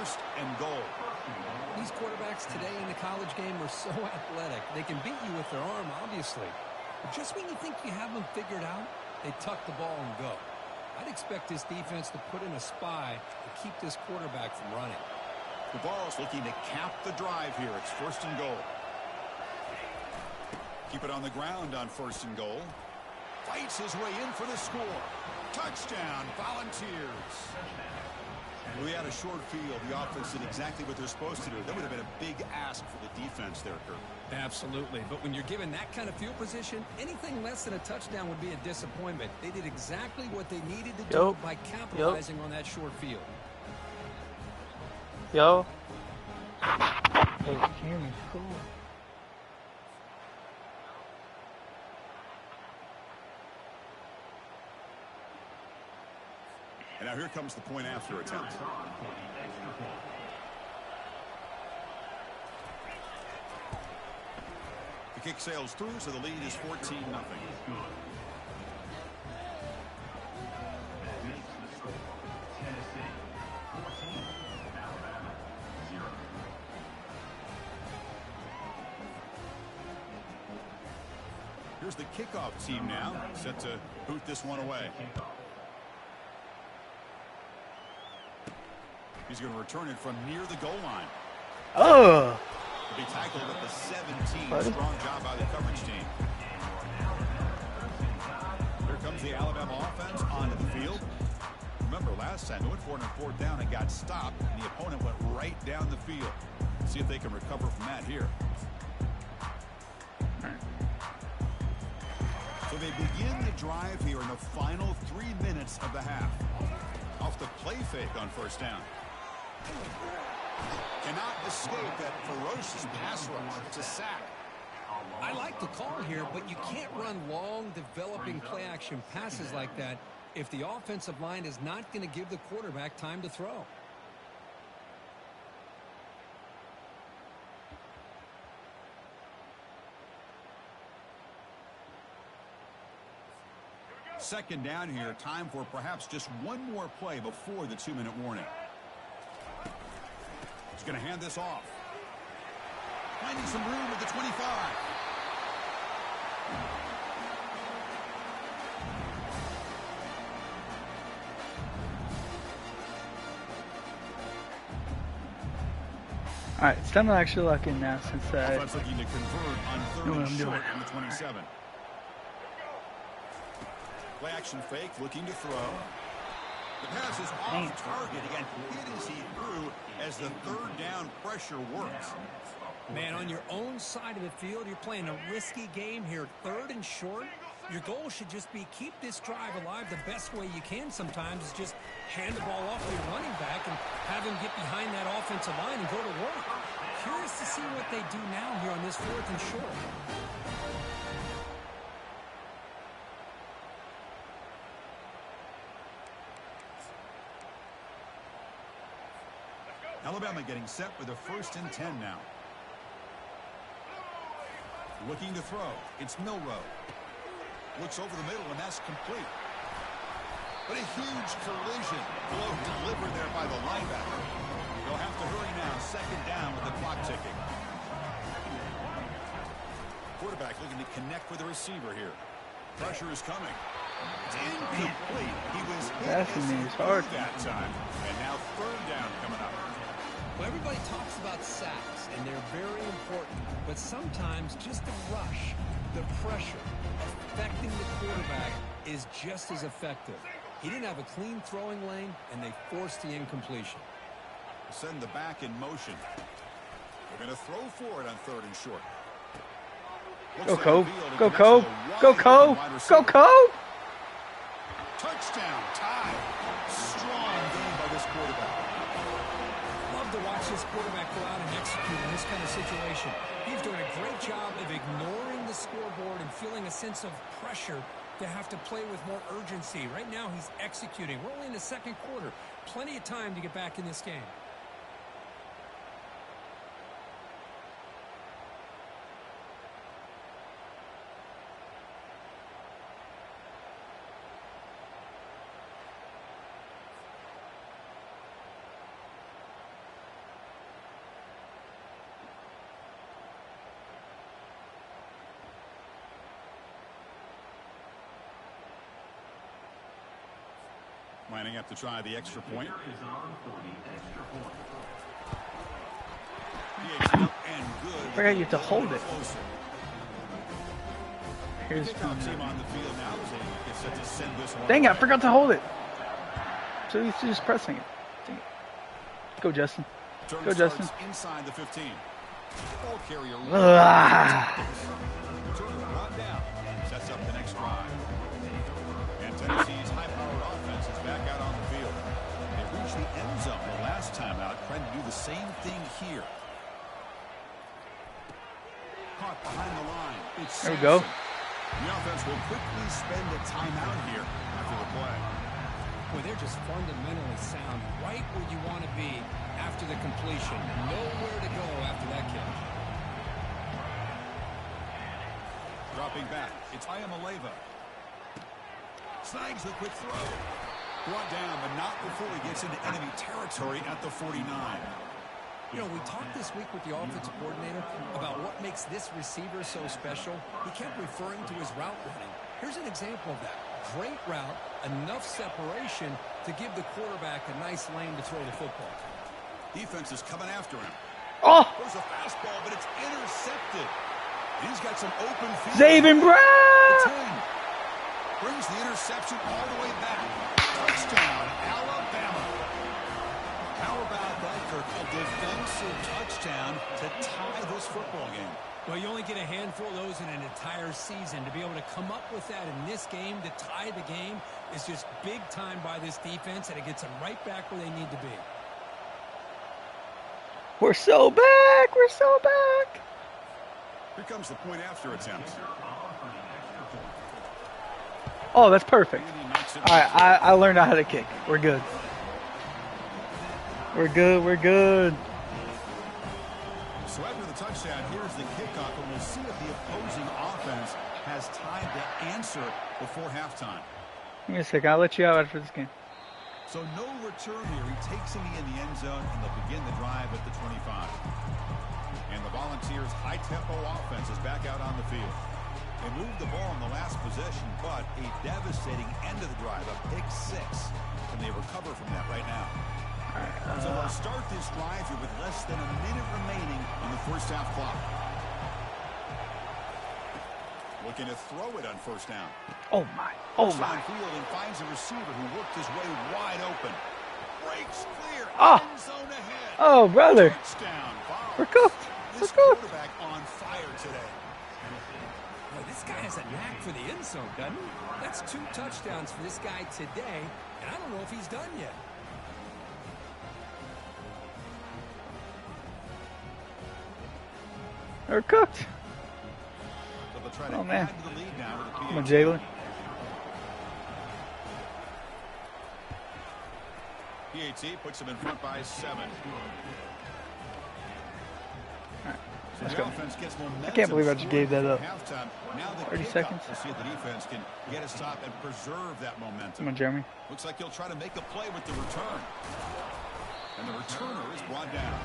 first and goal. These quarterbacks today in the college game are so athletic. They can beat you with their arm, obviously. But just when you think you have them figured out, they tuck the ball and go. I'd expect this defense to put in a spy to keep this quarterback from running. The ball's looking to cap the drive here. It's first and goal. Keep it on the ground on first and goal. Fights his way in for the score. Touchdown, Volunteers. We had a short field. The offense did exactly what they're supposed to do. That would have been a big ask for the defense there, Kirk. Absolutely. But when you're given that kind of field position, anything less than a touchdown would be a disappointment. They did exactly what they needed to do by capitalizing on that short field. Yo. Hey, Jeremy's cool. And now here comes the point after attempt. The kick sails through, so the lead is 14-0. Here's the kickoff team now, set to boot this one away. He's going to return it from near the goal line. Oh! He'll be tackled at the 17. Strong job by the coverage team. Here comes the Alabama offense onto the field. Remember, last time they went for it on fourth down and got stopped, and the opponent went right down the field. See if they can recover from that here. So they begin the drive here in the final 3 minutes of the half. Off the play fake on first down. Cannot escape that ferocious pass rush. It's a sack. I like the call here, but you can't run long, developing play-action passes like that if the offensive line is not going to give the quarterback time to throw. Second down here. Time for perhaps just one more play before the 2-minute warning. He's going to hand this off. Finding some room at the 25. All right, it's time to actually lock in now since Offense looking to convert on third and short on the 27. Play action fake, looking to throw. The pass is off target. Again, hit as he threw as the third down pressure works. Man, on your own side of the field, you're playing a risky game here. Third and short. Your goal should just be keep this drive alive the best way you can sometimes is just hand the ball off to your running back and have him get behind that offensive line and go to work. Curious to see what they do now here on this fourth and short. Alabama getting set with a first and 10 now. Looking to throw. It's Milroe. Looks over the middle, and that's complete. But a huge collision blow delivered there by the linebacker. They'll have to hurry now. Second down with the clock ticking. Quarterback looking to connect with the receiver here. Pressure is coming. It's incomplete. He was hit that time. And now third down coming up. Well, everybody talks about sacks, and they're very important. But sometimes just the rush, the pressure, affecting the quarterback is just as effective. He didn't have a clean throwing lane, and they forced the incompletion. Send the back in motion. They're going to throw for it on third and short. Go Cove. Go Cove. Go Cove. Go Cove. Touchdown. Tie. Strong game by this quarterback. Love to watch this quarterback go out and execute in this kind of situation. He's doing a great job of ignoring the scoreboard and feeling a sense of pressure to have to play with more urgency. Right now he's executing. We're only in the second quarter. Plenty of time to get back in this game. Lining up to try the extra point. And good. I forgot you have to hold it. Here's team on the field now is set to send this one. Dang it, I forgot to hold it. So he's just pressing it. Dang it. Go, Justin. Go, Justin. Inside the 15. Ball carrier. Brought down. Sets up the next drive. And Tennessee's high-powered offense is back out on the field. They reached the end zone the last time out, trying to do the same thing here. Caught behind the line. It's there we go. The offense will quickly spend a timeout here after the play. Well, they're just fundamentally sound, right where you want to be after the completion. Nowhere to go after that catch. Dropping back, it's Iamaleava. Snags the quick throw. Brought down, but not before he gets into enemy territory at the 49. You know, we talked this week with the offensive coordinator about what makes this receiver so special. He kept referring to his route running. Here's an example of that. Great route, enough separation to give the quarterback a nice lane to throw the football. Defense is coming after him. Oh! There's a fastball, but it's intercepted. He's got some open field. Zaven Brown! Brings the interception all the way back. Touchdown, Alabama. How about that, Kirk? A defensive touchdown to tie this football game. Well, you only get a handful of those in an entire season. To be able to come up with that in this game, to tie the game, is just big time by this defense, and it gets them right back where they need to be. We're so back! We're so back! Here comes the point after attempt. Oh, that's perfect. All right, I learned how to kick. We're good. We're good. We're good. So after the touchdown, here's the kickoff, and we'll see if the opposing offense has time to answer before halftime. Give me a second. I'll let you out after this game. So no return here. He takes him in the end zone, and they'll begin the drive at the 25. And the Volunteers' high-tempo offense is back out on the field. They moved the ball in the last possession, but a devastating end of the drive, a pick-6. And they recover from that right now. So they'll start this drive here with less than a minute remaining on the first half clock. Looking to throw it on first down. Oh, my. Oh, my. Field and finds a receiver who worked his way wide open. Breaks clear. Oh. End zone ahead. Oh, brother. Touchdown. We're cooked. We're This cooked. quarterback on fire today. Well, this guy has a knack for the end zone, doesn't he? That's 2 touchdowns for this guy today, and I don't know if he's done yet. We're cooked. So they'll try to Oh, man. add to the lead now with the Come on, PAT. Jalen. PAT puts them in front by 7. So Let's the go. offense gets momentum. I can't believe I just gave that up. Halftime. Now the 30 kickoff. seconds. We'll see if the defense can get a stop and preserve that momentum. Come on, Jeremy. Looks like he'll try to make a play with the return. And the returner is brought down.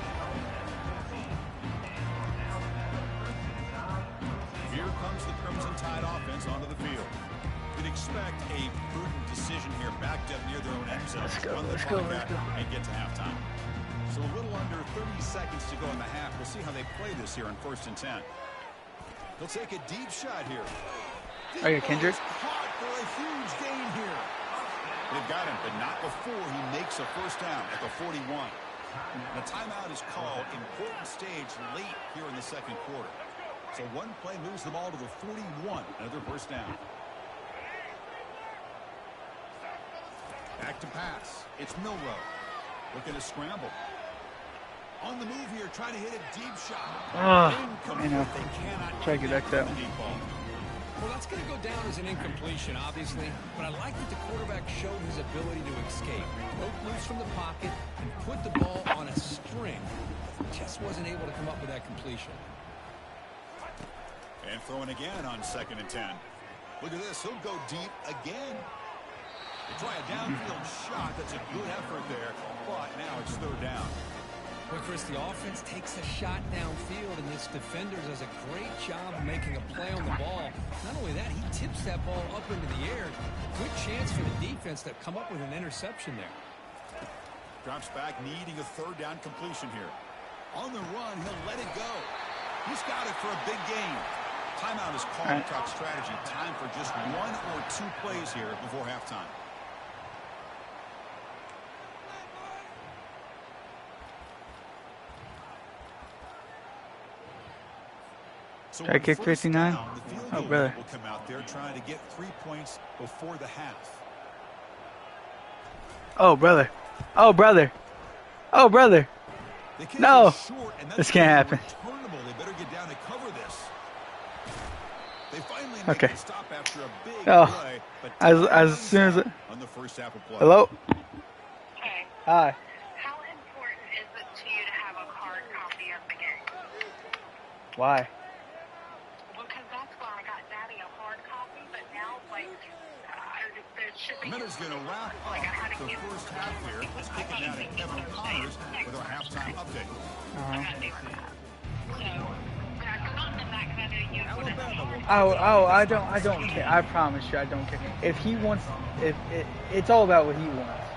Here comes the Crimson Tide offense onto the field. You'd expect a prudent decision here, backed up near their own end zone. Let's go, Run the let's go, clock let's out go. and get to halftime. So a little under 30 seconds to go in the half. We'll see how they play this here on 1st and 10. They'll take a deep shot here. Oh, yeah, Kendrick. Caught for a huge gain here. They've got him, but not before he makes a first down at the 41. The timeout is called. Important stage late here in the second quarter. So one play moves them all to the 41. Another first down. Back to pass. It's Milroe. Looking to scramble. On the move here, trying to hit a deep shot. I know. They cannot Try to get back to that one. deep ball. Well, that's going to go down as an incompletion, obviously, but I like that the quarterback showed his ability to escape. Broke loose from the pocket and put the ball on a string. Just wasn't able to come up with that completion. And throwing again on 2nd and 10. Look at this. He'll go deep again. They try a downfield shot. That's a good effort there, but now it's 3rd down. Well, Chris, the offense takes a shot downfield, and this defender does a great job of making a play on the ball. Not only that, he tips that ball up into the air. Good chance for the defense to come up with an interception there. Drops back, needing a third down completion here. On the run, he'll let it go. He's got it for a big gain. Timeout is called to talk strategy. Time for just 1 or 2 plays here before halftime. So I kick 59? Down, oh, brother. Will come out there trying to get 3 points before the half. Oh, brother. Oh, brother. Oh, brother. No. Short, and this can't happen. They better get down and cover this. They finally make okay. a stop after a big play, but as soon as it... on the first half of play. Hello? Hey. Hi. How important is it to you to have a hard copy of the game? Why? Because that's why I got Daddy a hard copy, but now, like, there should be... Minutes going to wrap up the first half here. Let's kick it down to Kevin Connors with our halftime update. I'm not doing that. So, we're not going to that because I know you I don't care. I promise you, I don't care. If he wants, it's all about what he wants.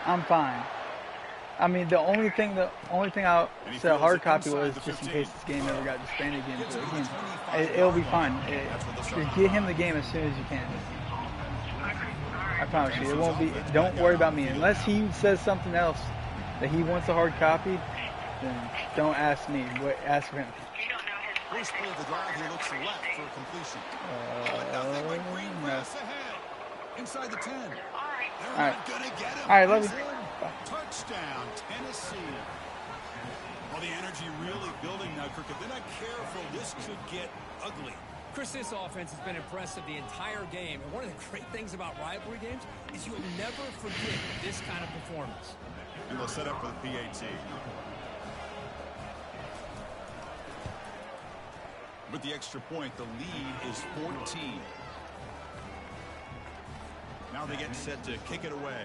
I'm fine. I mean, the only thing I said hard copy was just in case this game ever got disbanded again. But again, it'll be fine. Just get him the game as soon as you can. I promise you, it won't be. Don't worry about me unless he says something else that he wants a hard copy. Then don't ask me. Ask him. First play of the drive, he looks left for a completion. Nothing but green grass ahead. Inside the 10. They're not going to get him. All right, love you. Touchdown, Tennessee. Well, the energy really building now, Cricket. They're not careful. This could get ugly. Chris, this offense has been impressive the entire game. And one of the great things about rivalry games is you'll never forget this kind of performance. And they'll set up for the PAT. With the extra point, the lead is 14. Now they get set to kick it away.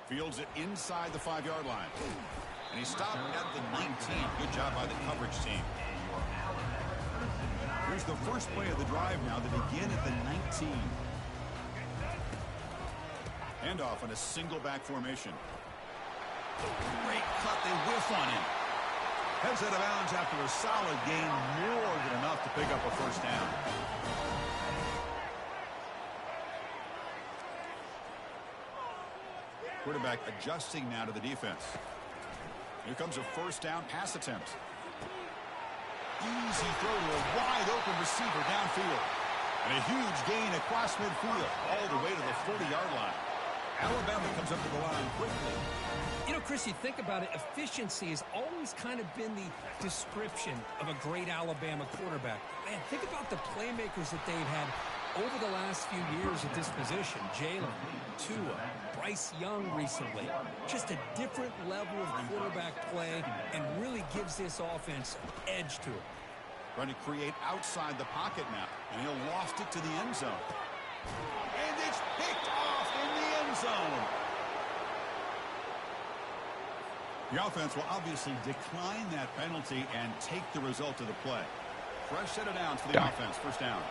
Fields it inside the 5-yard line. And he stopped at the 19. Good job by the coverage team. Here's the first play of the drive now. They begin at the 19. Handoff in a single back formation. Great cut. They whiff on him. Heads out of bounds after a solid gain. More than enough to pick up a first down. Quarterback adjusting now to the defense. Here comes a first down pass attempt. Easy throw to a wide open receiver downfield. And a huge gain across midfield all the way to the 40-yard line. Alabama comes up to the line quickly. You know, Chris, you think about it, efficiency has always kind of been the description of a great Alabama quarterback. Man, think about the playmakers that they've had over the last few years at this position. Jalen, Tua, Bryce Young recently. Just a different level of quarterback play and really gives this offense edge to it. Trying to create outside the pocket now. And he'll loft it to the end zone. And it's picked off in the end zone. The offense will obviously decline that penalty and take the result of the play. Fresh set of downs for the offense. First down.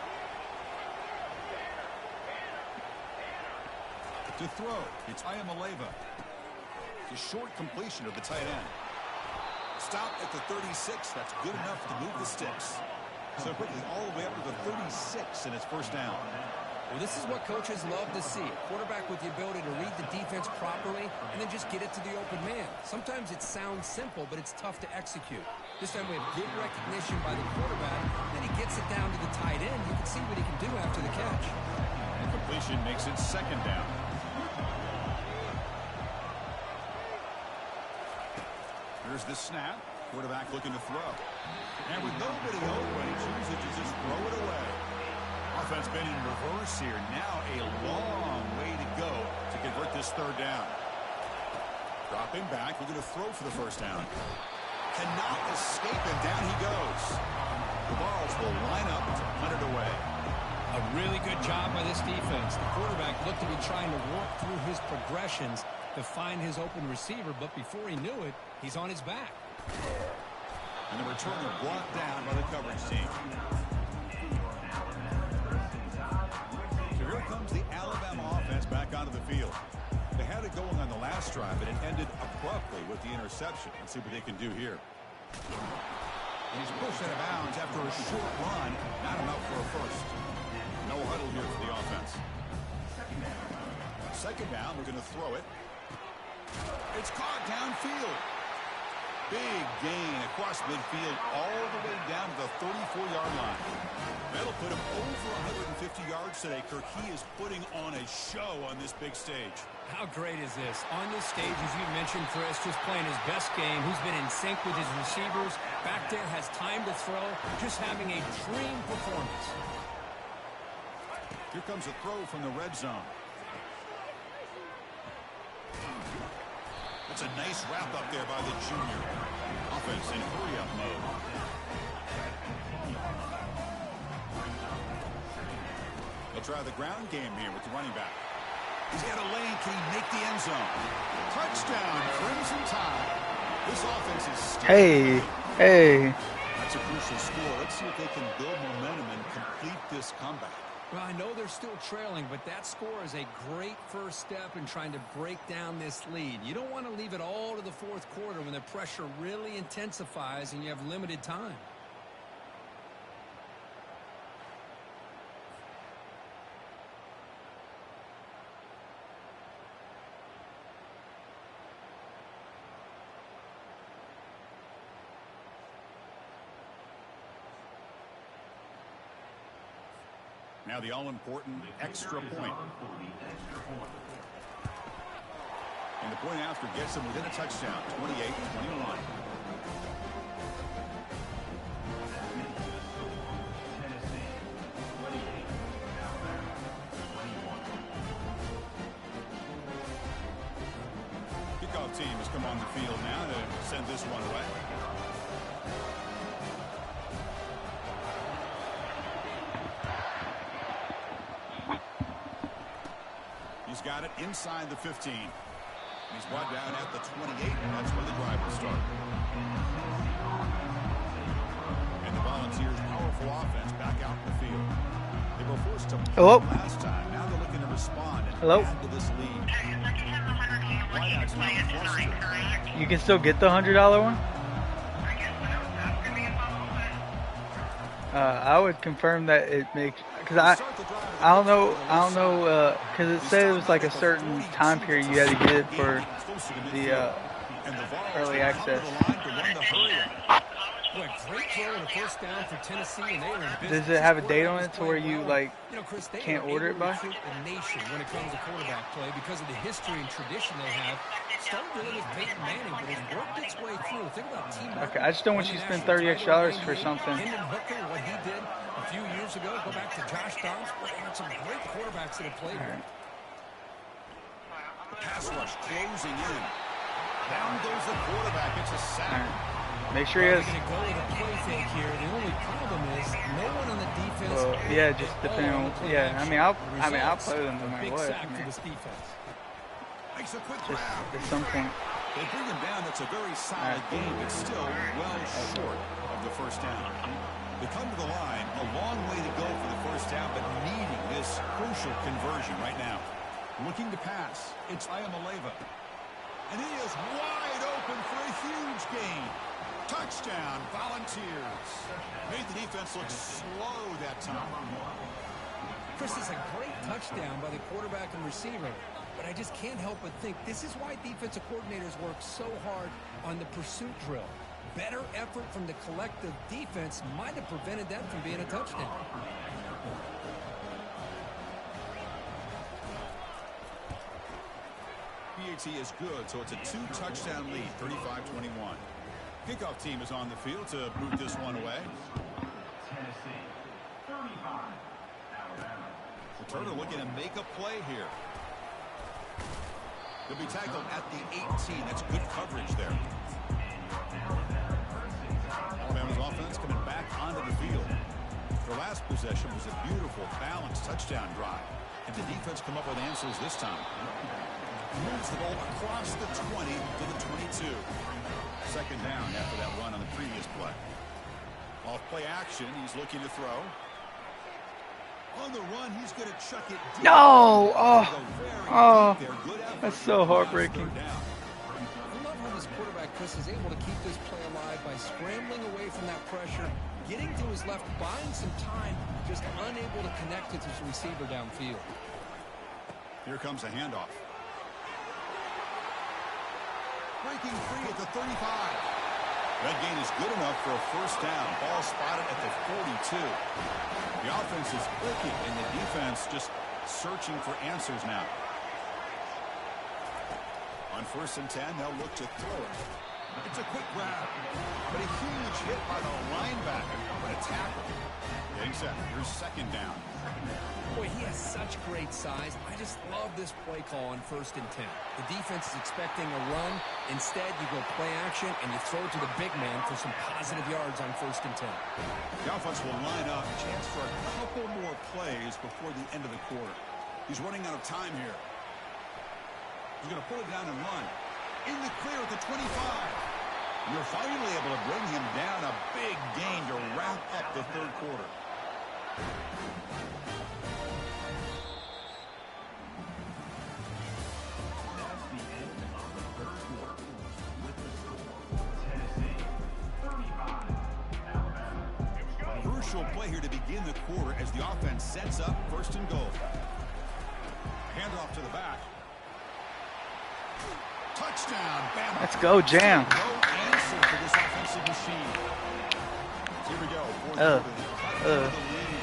To throw, it's Ayamaleva. It's a short completion of the tight end. Stop at the 36. That's good enough to move the sticks. So quickly all the way up to the 36, and it's first down. Well, this is what coaches love to see. A quarterback with the ability to read the defense properly and then just get it to the open man. Sometimes it sounds simple, but it's tough to execute. This time we have good recognition by the quarterback. Then he gets it down to the tight end. You can see what he can do after the catch. The completion makes it second down. Here's the snap. Quarterback looking to throw. And with nobody open, he chooses to just throw it away. Offense been in reverse here. Now a long way to go to convert this third down. Dropping back. We're going to throw for the first down. Cannot escape him. Down he goes. The Vols will line up to punt it away. A really good job by this defense. The quarterback looked looked to be trying to work through his progressions to find his open receiver, but before he knew it, he's on his back. And the returner brought down by the coverage team. So here comes the Alabama offense back onto the field. They had it going on the last drive, but it ended abruptly with the interception. Let's see what they can do here. And he's pushed out of bounds after a short run. Not enough for a first. No huddle here for the offense. Second down, we're going to throw it. It's caught downfield. Big gain across midfield all the way down to the 34-yard line. That'll put him over 150 yards today. Kirk, he is putting on a show on this big stage. How great is this? On this stage, as you mentioned, Chris, just playing his best game. He's been in sync with his receivers. Back there, has time to throw. Just having a dream performance. Here comes a throw from the red zone. That's a nice wrap up there by the junior. Offense in hurry-up mode. They'll try the ground game here with the running back. He's got a lane. Can he make the end zone? Touchdown, Crimson Tide. This offense is still Hey. That's a crucial score. Let's see if they can build momentum and complete this comeback. Well, I know they're still trailing, but that score is a great first step in trying to break down this lead. You don't want to leave it all to the fourth quarter when the pressure really intensifies and you have limited time. Now the all-important extra point. And the point after gets them within a touchdown, 28-21. Kickoff team has come on the field now to send this one away. He's got it inside the 15. He's brought down at the 28, and that's where the drive will start. And the Volunteers' powerful offense back out in the field. They were forced to pull last time. Now they're looking to respond and add to this lead. Wideout's now flustered. You can still get the $100 one? I would confirm that it makes, because I don't know, because it said it was like a certain time period you had to get it for the early access. Great throw and a first down for Tennessee, and they are in business. Does it have a date on it to where you like Chris, can't order it by? The nation when it comes to quarterback play because of the history and tradition they have. Started really with Peyton Manning, but has worked its way through. Think about team. Okay, I just don't want you to spend $30 extra for something. Hendon Hooker, what he did a few years ago. Go back to Josh Dobbs. They had some great quarterbacks that have played here. The pass rush closing in. Down goes the quarterback. It's a sack. Make sure he has. Going to go with a play fake here. The only problem is no one on the defense. Well, yeah, just depending on. Yeah, I mean, I'll play them no matter big what. sack for this defense. Makes a quick Just grab. at some point. They bring him down. That's a very solid game, but still well short of the first down. They come to the line. A long way to go for the first down, but needing this crucial conversion right now. Looking to pass. It's Ayamaleva. And he is wide open for a huge gain. Touchdown, Volunteers. Made the defense look slow that time. Chris, is a great touchdown by the quarterback and receiver, but I just can't help but think this is why defensive coordinators work so hard on the pursuit drill. Better effort from the collective defense might have prevented that from being a touchdown. PAT is good, so it's a two-touchdown lead, 35-21. Kickoff team is on the field to boot this one away. Returner looking to make a play here. They'll be tackled at the 18. That's good coverage there. Alabama's offense coming back onto the field. Their last possession was a beautiful, balanced touchdown drive. And the defense come up with answers this time. Moves the ball across the 20 to the 22. Second down after that run on the previous play. Off play action, he's looking to throw. On the run, he's going to chuck it deep. No! Oh, that's so heartbreaking. I love how this quarterback, Chris, is able to keep this play alive by scrambling away from that pressure, getting to his left, buying some time, just unable to connect with his receiver downfield. Here comes a handoff. Breaking free at the 35. That gain is good enough for a first down. Ball spotted at the 42. The offense is clicking, and the defense just searching for answers now. On 1st and 10, they'll look to throw it. It's a quick grab, but a huge hit by the linebacker, but a tackle. Getting set. Here's 2nd down. Boy, he has such great size. I just love this play call on 1st and 10. The defense is expecting a run. Instead, you go play action, and you throw it to the big man for some positive yards on 1st and 10. The offense will line up. Chance for a couple more plays before the end of the quarter. He's running out of time here. He's going to pull it down and run. In the clear at the 25. You're finally able to bring him down. A big gain to wrap up the 3rd quarter. Crucial play here to begin the quarter as the offense sets up 1st and goal. Handoff to the back. Touchdown, Bama. Let's go, Jam. No answer for this offensive machine. Here we go. 4th quarter.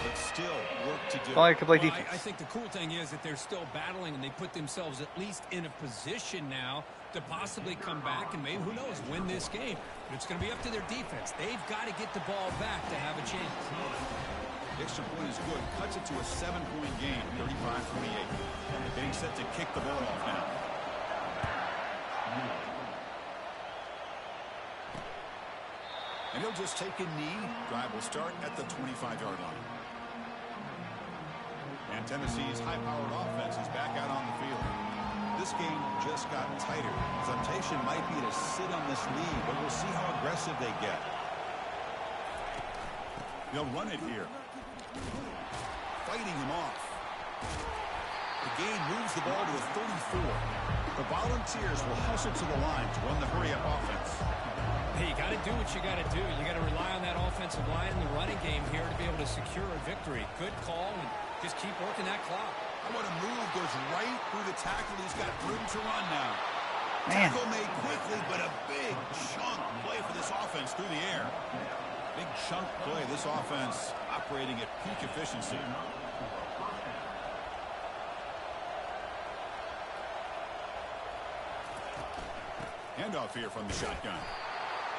But still work to do. Only can play defense. I think the cool thing is that they're still battling, and they put themselves at least in a position now to possibly come back and maybe, who knows, win this game. But it's going to be up to their defense. They've got to get the ball back to have a chance. The extra point is good. Cuts it to a 7-point game, 35-28. Getting set to kick the ball off now. And he'll just take a knee. Drive will start at the 25-yard line. And Tennessee's high-powered offense is back out on the field. This game just got tighter. Temptation might be to sit on this lead, but we'll see how aggressive they get. They'll run it here. Fighting him off. The gain moves the ball to the 34. The Volunteers will hustle to the line to run the hurry-up offense. Hey, you got to do what you got to do. You got to rely on that offensive line in the running game here to be able to secure a victory. Good call, and just keep working that clock. What a move. Goes right through the tackle. He's got room to run now. Man. Tackle made quickly, but a big chunk play for this offense through the air. Big chunk play. This offense operating at peak efficiency. Handoff here from the shotgun.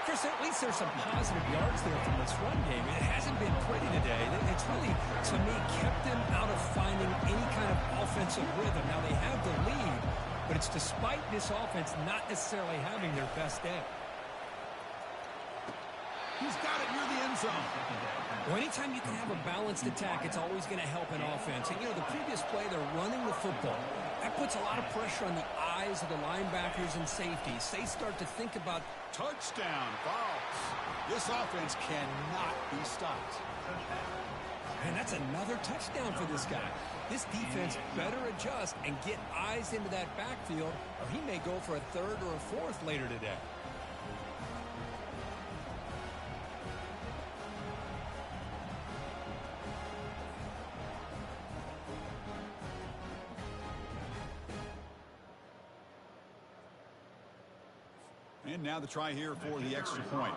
Chris, at least there's some positive yards there from this run game. It hasn't been pretty today. It's really, to me, kept them out of finding any kind of offensive rhythm. Now, they have the lead, but it's despite this offense not necessarily having their best day. He's got it near the end zone. Well, anytime you can have a balanced attack, it's always going to help an offense. And, you know, the previous play, they're running the football. That puts a lot of pressure on the eyes of the linebackers and safeties. They start to think about touchdown fouls. This offense cannot be stopped. And that's another touchdown for this guy. This defense better adjust and get eyes into that backfield, or he may go for a 3rd or a 4th later today. And now the try here for the extra point.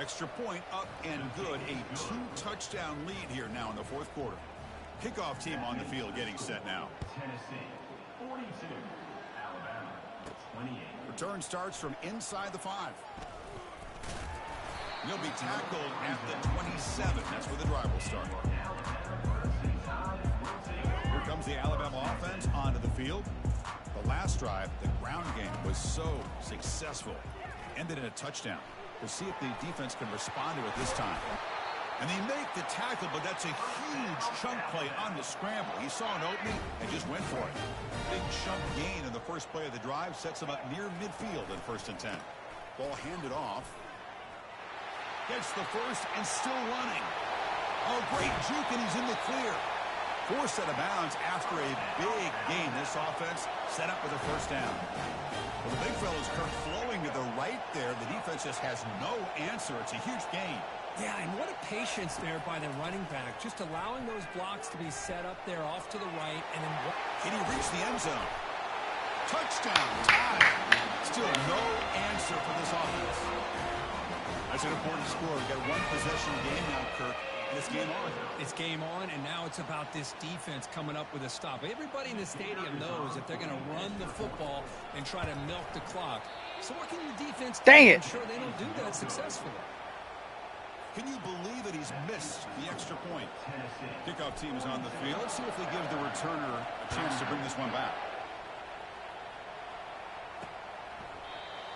Extra point up and good. A 2-touchdown lead here now in the 4th quarter. Kickoff team on the field getting set now. Tennessee 42, Alabama 28. Return starts from inside the 5. He'll be tackled at the 27. That's where the drive will start. Here comes the Alabama offense onto the field. The last drive, the ground game was so successful. Ended in a touchdown. We'll see if the defense can respond to it this time. And they make the tackle, but that's a huge chunk play on the scramble. He saw an opening and just went for it. Big chunk gain in the first play of the drive sets him up near midfield in 1st and 10. Ball handed off. Gets the first and still running. Oh, great juke, and he's in the clear. Forced out of bounds after a big gain. This offense set up with a 1st down. Well, the big fella's Kirk flowing to the right there. The defense just has no answer. It's a huge gain. Yeah, and what a patience there by the running back. Just allowing those blocks to be set up there off to the right. And then can he reach the end zone? Touchdown. Tie. Still no answer for this offense. That's an important score. We've got one possession game now, Kirk. And it's game on. It's game on, and now it's about this defense coming up with a stop. Everybody in the stadium knows that they're going to run the football and try to milk the clock. So what can the defense do to ensure they don't do that successfully? Can you believe that he's missed the extra point? Kickoff team is on the field. Let's see if they give the returner a chance to bring this one back.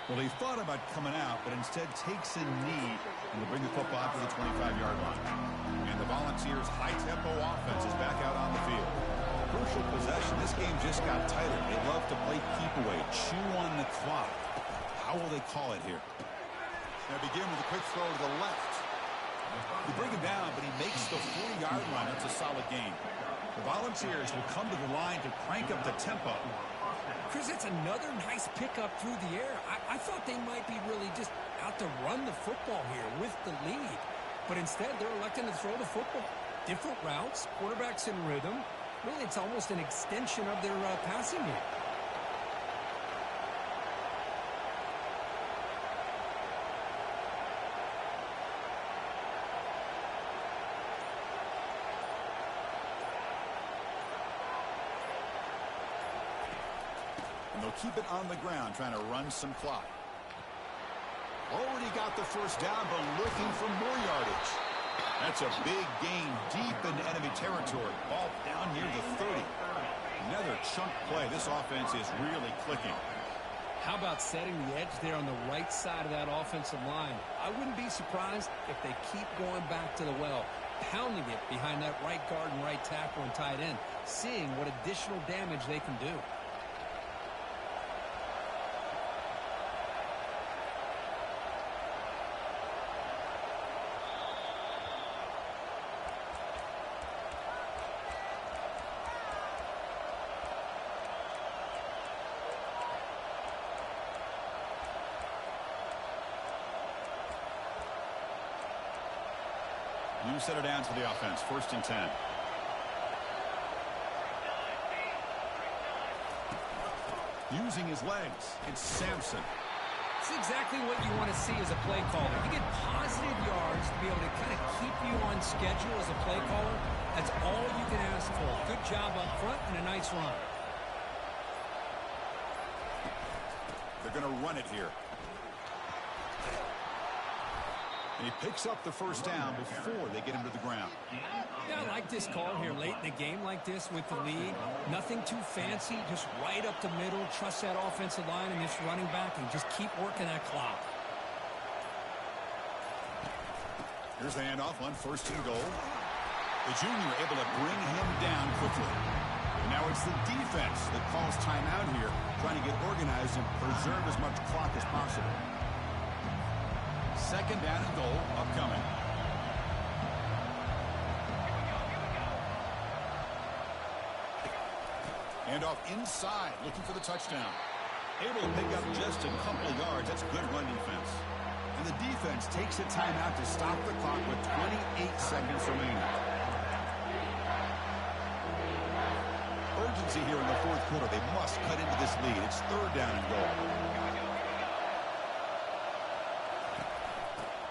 Well, he thought about coming out, but instead takes a knee and will bring the football out to the 25-yard line. And the Volunteers' high-tempo offense is back out on the field. Crucial possession. This game just got tighter. They love to play keep away, chew on the clock. How will they call it here? They begin with a quick throw to the left. They bring him down, but he makes the 40-yard line. That's a solid gain. The Volunteers will come to the line to crank up the tempo. Chris, it's another nice pickup through the air. I thought they might be really just out to run the football here with the lead. But instead, they're electing to throw the football. Different routes, quarterbacks in rhythm. Really, it's almost an extension of their passing game. And they'll keep it on the ground, trying to run some clock. Already got the 1st down, but looking for more yardage. That's a big gain deep into enemy territory. Ball down near the 30. Another chunk play. This offense is really clicking. How about setting the edge there on the right side of that offensive line? I wouldn't be surprised if they keep going back to the well, pounding it behind that right guard and right tackle and tight end, seeing what additional damage they can do. You set it down to the offense. 1st and 10. Using his legs, it's Sampson. It's exactly what you want to see as a play caller. You get positive yards to be able to kind of keep you on schedule as a play caller. That's all you can ask for. Good job up front and a nice run. They're going to run it here. And he picks up the 1st down before they get him to the ground. Yeah, I like this call here late in the game like this with the lead. Nothing too fancy, just right up the middle. Trust that offensive line and this running back and just keep working that clock. Here's the handoff on 1st and goal. The junior able to bring him down quickly. And now it's the defense that calls timeout here, trying to get organized and preserve as much clock as possible. 2nd down and goal upcoming. Handoff inside, looking for the touchdown. Able to pick up just a couple of yards. That's good run defense. And the defense takes a timeout to stop the clock with 28 seconds remaining. Urgency here in the 4th quarter. They must cut into this lead. It's 3rd down and goal.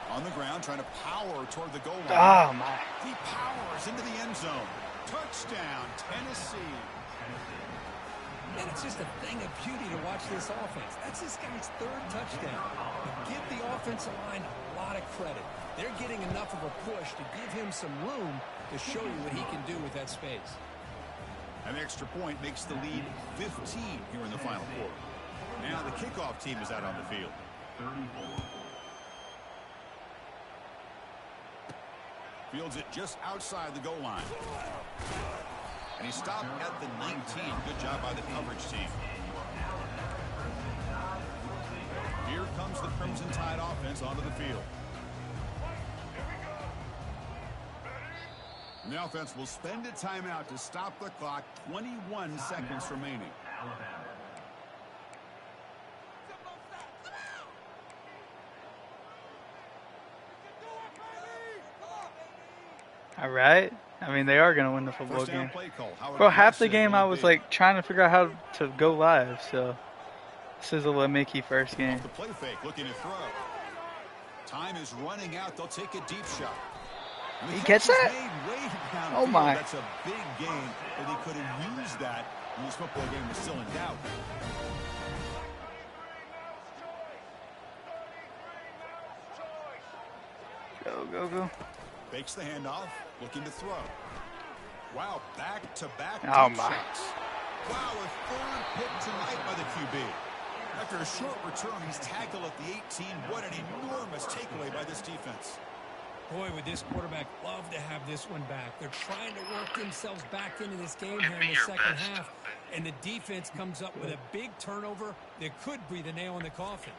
On the ground, trying to power toward the goal line. Oh, my. He powers into the end zone. Touchdown, Tennessee. And it's just a thing of beauty to watch this offense. That's this guy's 3rd touchdown. You give the offensive line a lot of credit. They're getting enough of a push to give him some room to show you what he can do with that space. An extra point makes the lead 15 here in the final quarter. Now the kickoff team is out on the field. Fields it just outside the goal line. And he stopped at the 19. Good job by the coverage team. Here comes the Crimson Tide offense onto the field. And the offense will spend a timeout to stop the clock. 21 seconds remaining. All right. I mean, they are going to win the football First down game. play call. How Bro, half the aggressive game will I it was be? like trying to figure out how to go live. So this is a Mickey first game. Off the play fake, looking to throw. Time is running out. They'll take a deep shot. And the He catch is that? made way downfield. Oh, my. That's a big gain, but he could have used that when this football game was still in doubt. Go, go, go. Fakes the handoff, looking to throw. Wow, back-to-back Oh, deep my. shots. Wow, a third pick tonight by the QB. After a short return, he's tackled at the 18. What an enormous takeaway by this defense. Boy, would this quarterback love to have this one back. They're trying to work themselves back into this game here in the second half. And the defense comes up with a big turnover that could breathe a nail in the coffin.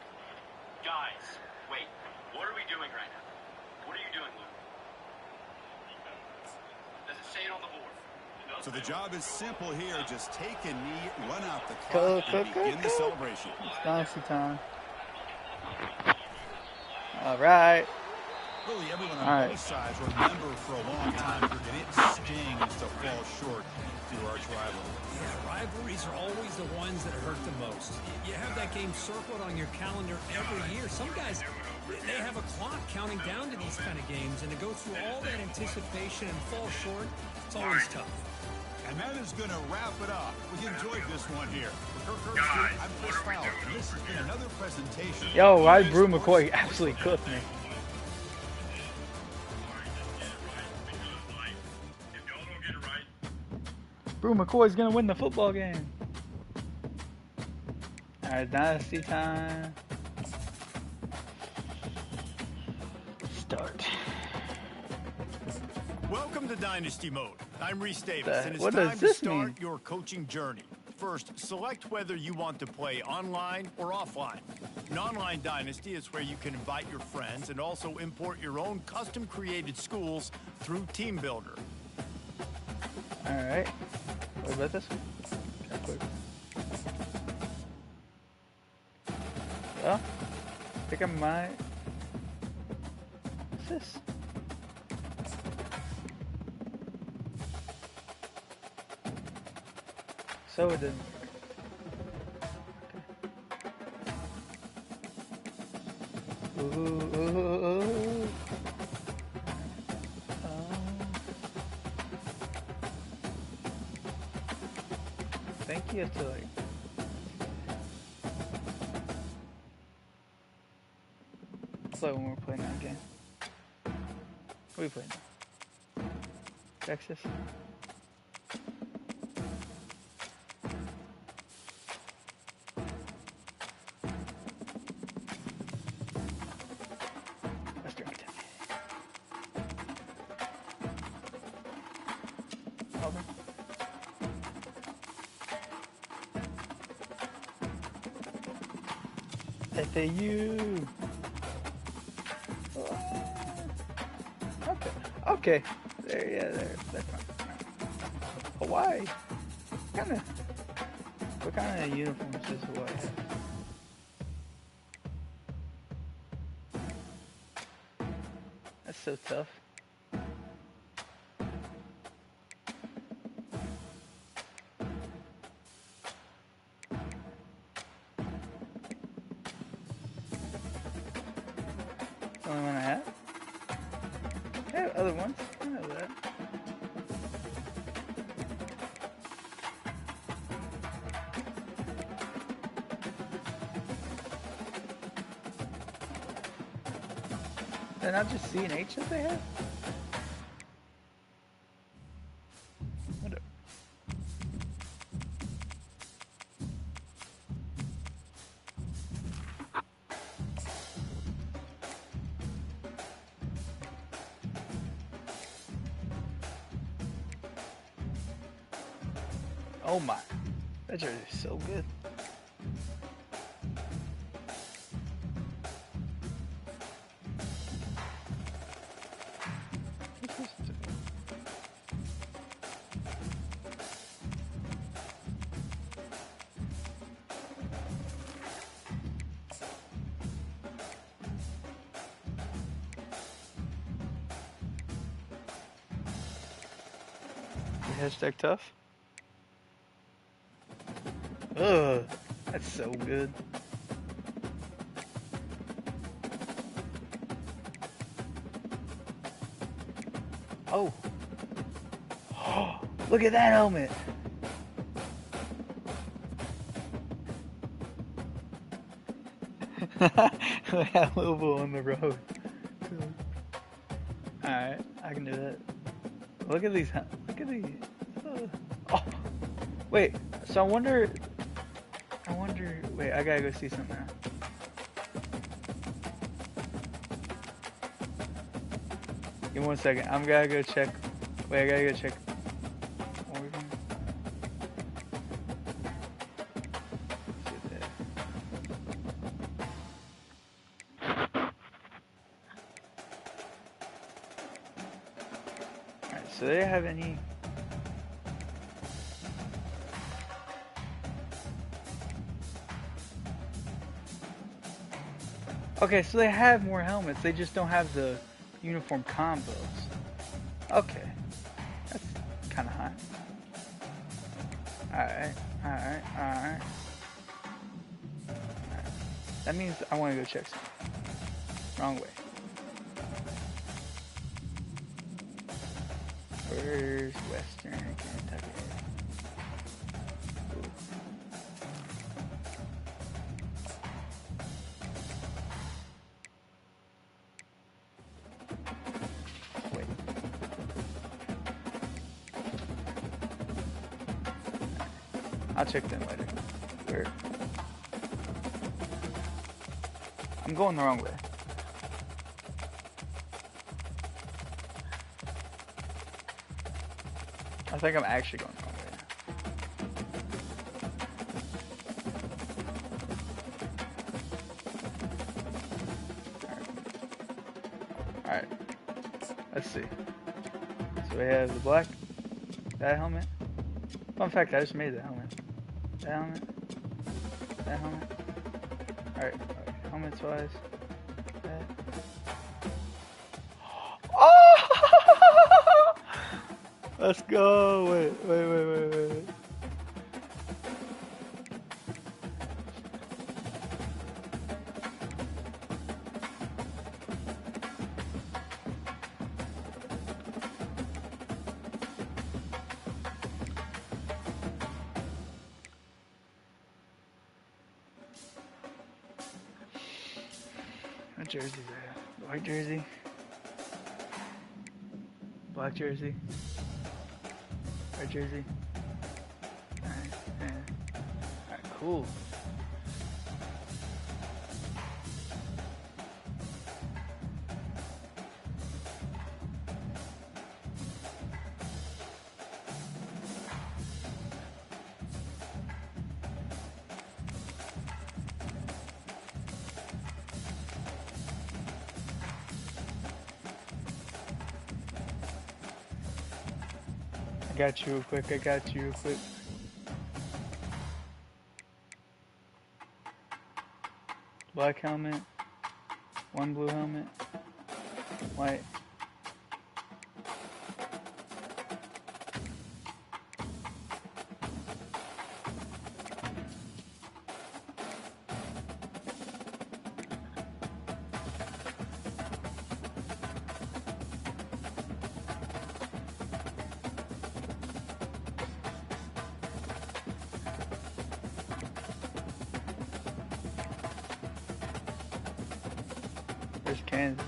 Guys, wait. What are we doing right now? What are you doing, Luke? Does it say it on the board? So the job is simple here. Just take a knee, run out the Go, clock, go, and go, begin the go. celebration. It's dynasty time. All right. Really, everyone on All right. both sides remember for a long time that it stings to fall short to your arch rival. Yeah, rivalries are always the ones that hurt the most. You have that game circled on your calendar every year. Some guys, they have a clock counting down to these kind of games, and to go through all that anticipation and fall short, it's always tough. And that is going to wrap it up. We enjoyed this one here. For Kirk Herbstreit, I'm Chris Fowler, and this has been another presentation. Yo, why Brew McCoy absolutely cooked me? Brew McCoy's gonna win the football game. All right, dynasty time. Start. Welcome to Dynasty Mode. I'm Reese Davis, The- and it's what does time to this start mean? your coaching journey. First, select whether you want to play online or offline. An online Dynasty is where you can invite your friends and also import your own custom-created schools through Team Builder. All right. What about this one? Okay, quick. Well, I think I might. What's this? So it didn't. Okay. Ooh. I think you have to like. Play when we're playing that game. What are we playing now? Texas? Western Kentucky. Auburn. FAU. Okay. Okay. There, yeah, there. That's fine. Hawaii. What kind of uniforms does Hawaii have? That's so tough. The only one I have? I have other ones. I know that. They're not just C and H that they have? Whatever. Oh my. That jersey is so good. Hashtag tough. Ugh, that's so good. Oh. Look at that helmet. That Louisville on the road. Alright, I can do that. Look at these. Look at these. Oh, wait. So I wonder. Wait, I gotta go see something now. Give me 1 second. I'm gotta go check. Wait, I gotta go check. Alright, so they have any. Okay, so they have more helmets, they just don't have the uniform combos. Okay. That's kind of hot. Alright. That means I want to go check something. Wrong way. Where's Western Kentucky? I'll check them later. Where? I'm going the wrong way. I think I'm actually going the wrong way. Alright. Let's see. So we have the black, that helmet. Fun fact, I just made that helmet. That helmet. That helmet. Alright, helmets wise. That. Oh! Let's go! Wait. What jersey is that? White jersey? Black jersey? Red jersey? Alright, cool. I got you real quick. Black helmet, one blue helmet, white. There's Kansas.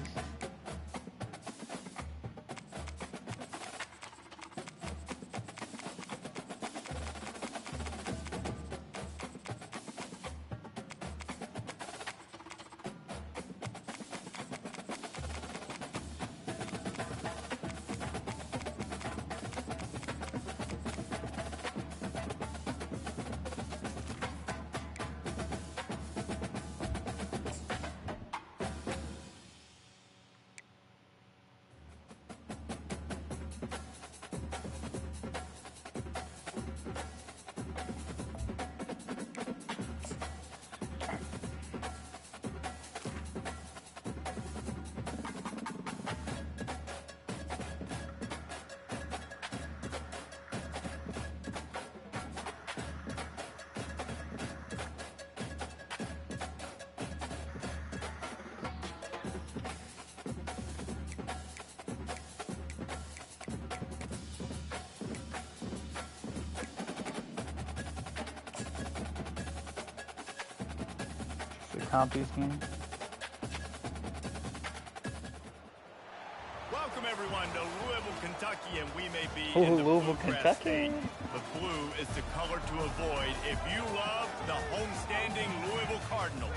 Compy's game. Welcome everyone to Louisville, Kentucky, and we may be Oh, in the Louisville, Bluegrass Kentucky. State. The blue is the color to avoid if you love the homestanding Louisville Cardinals.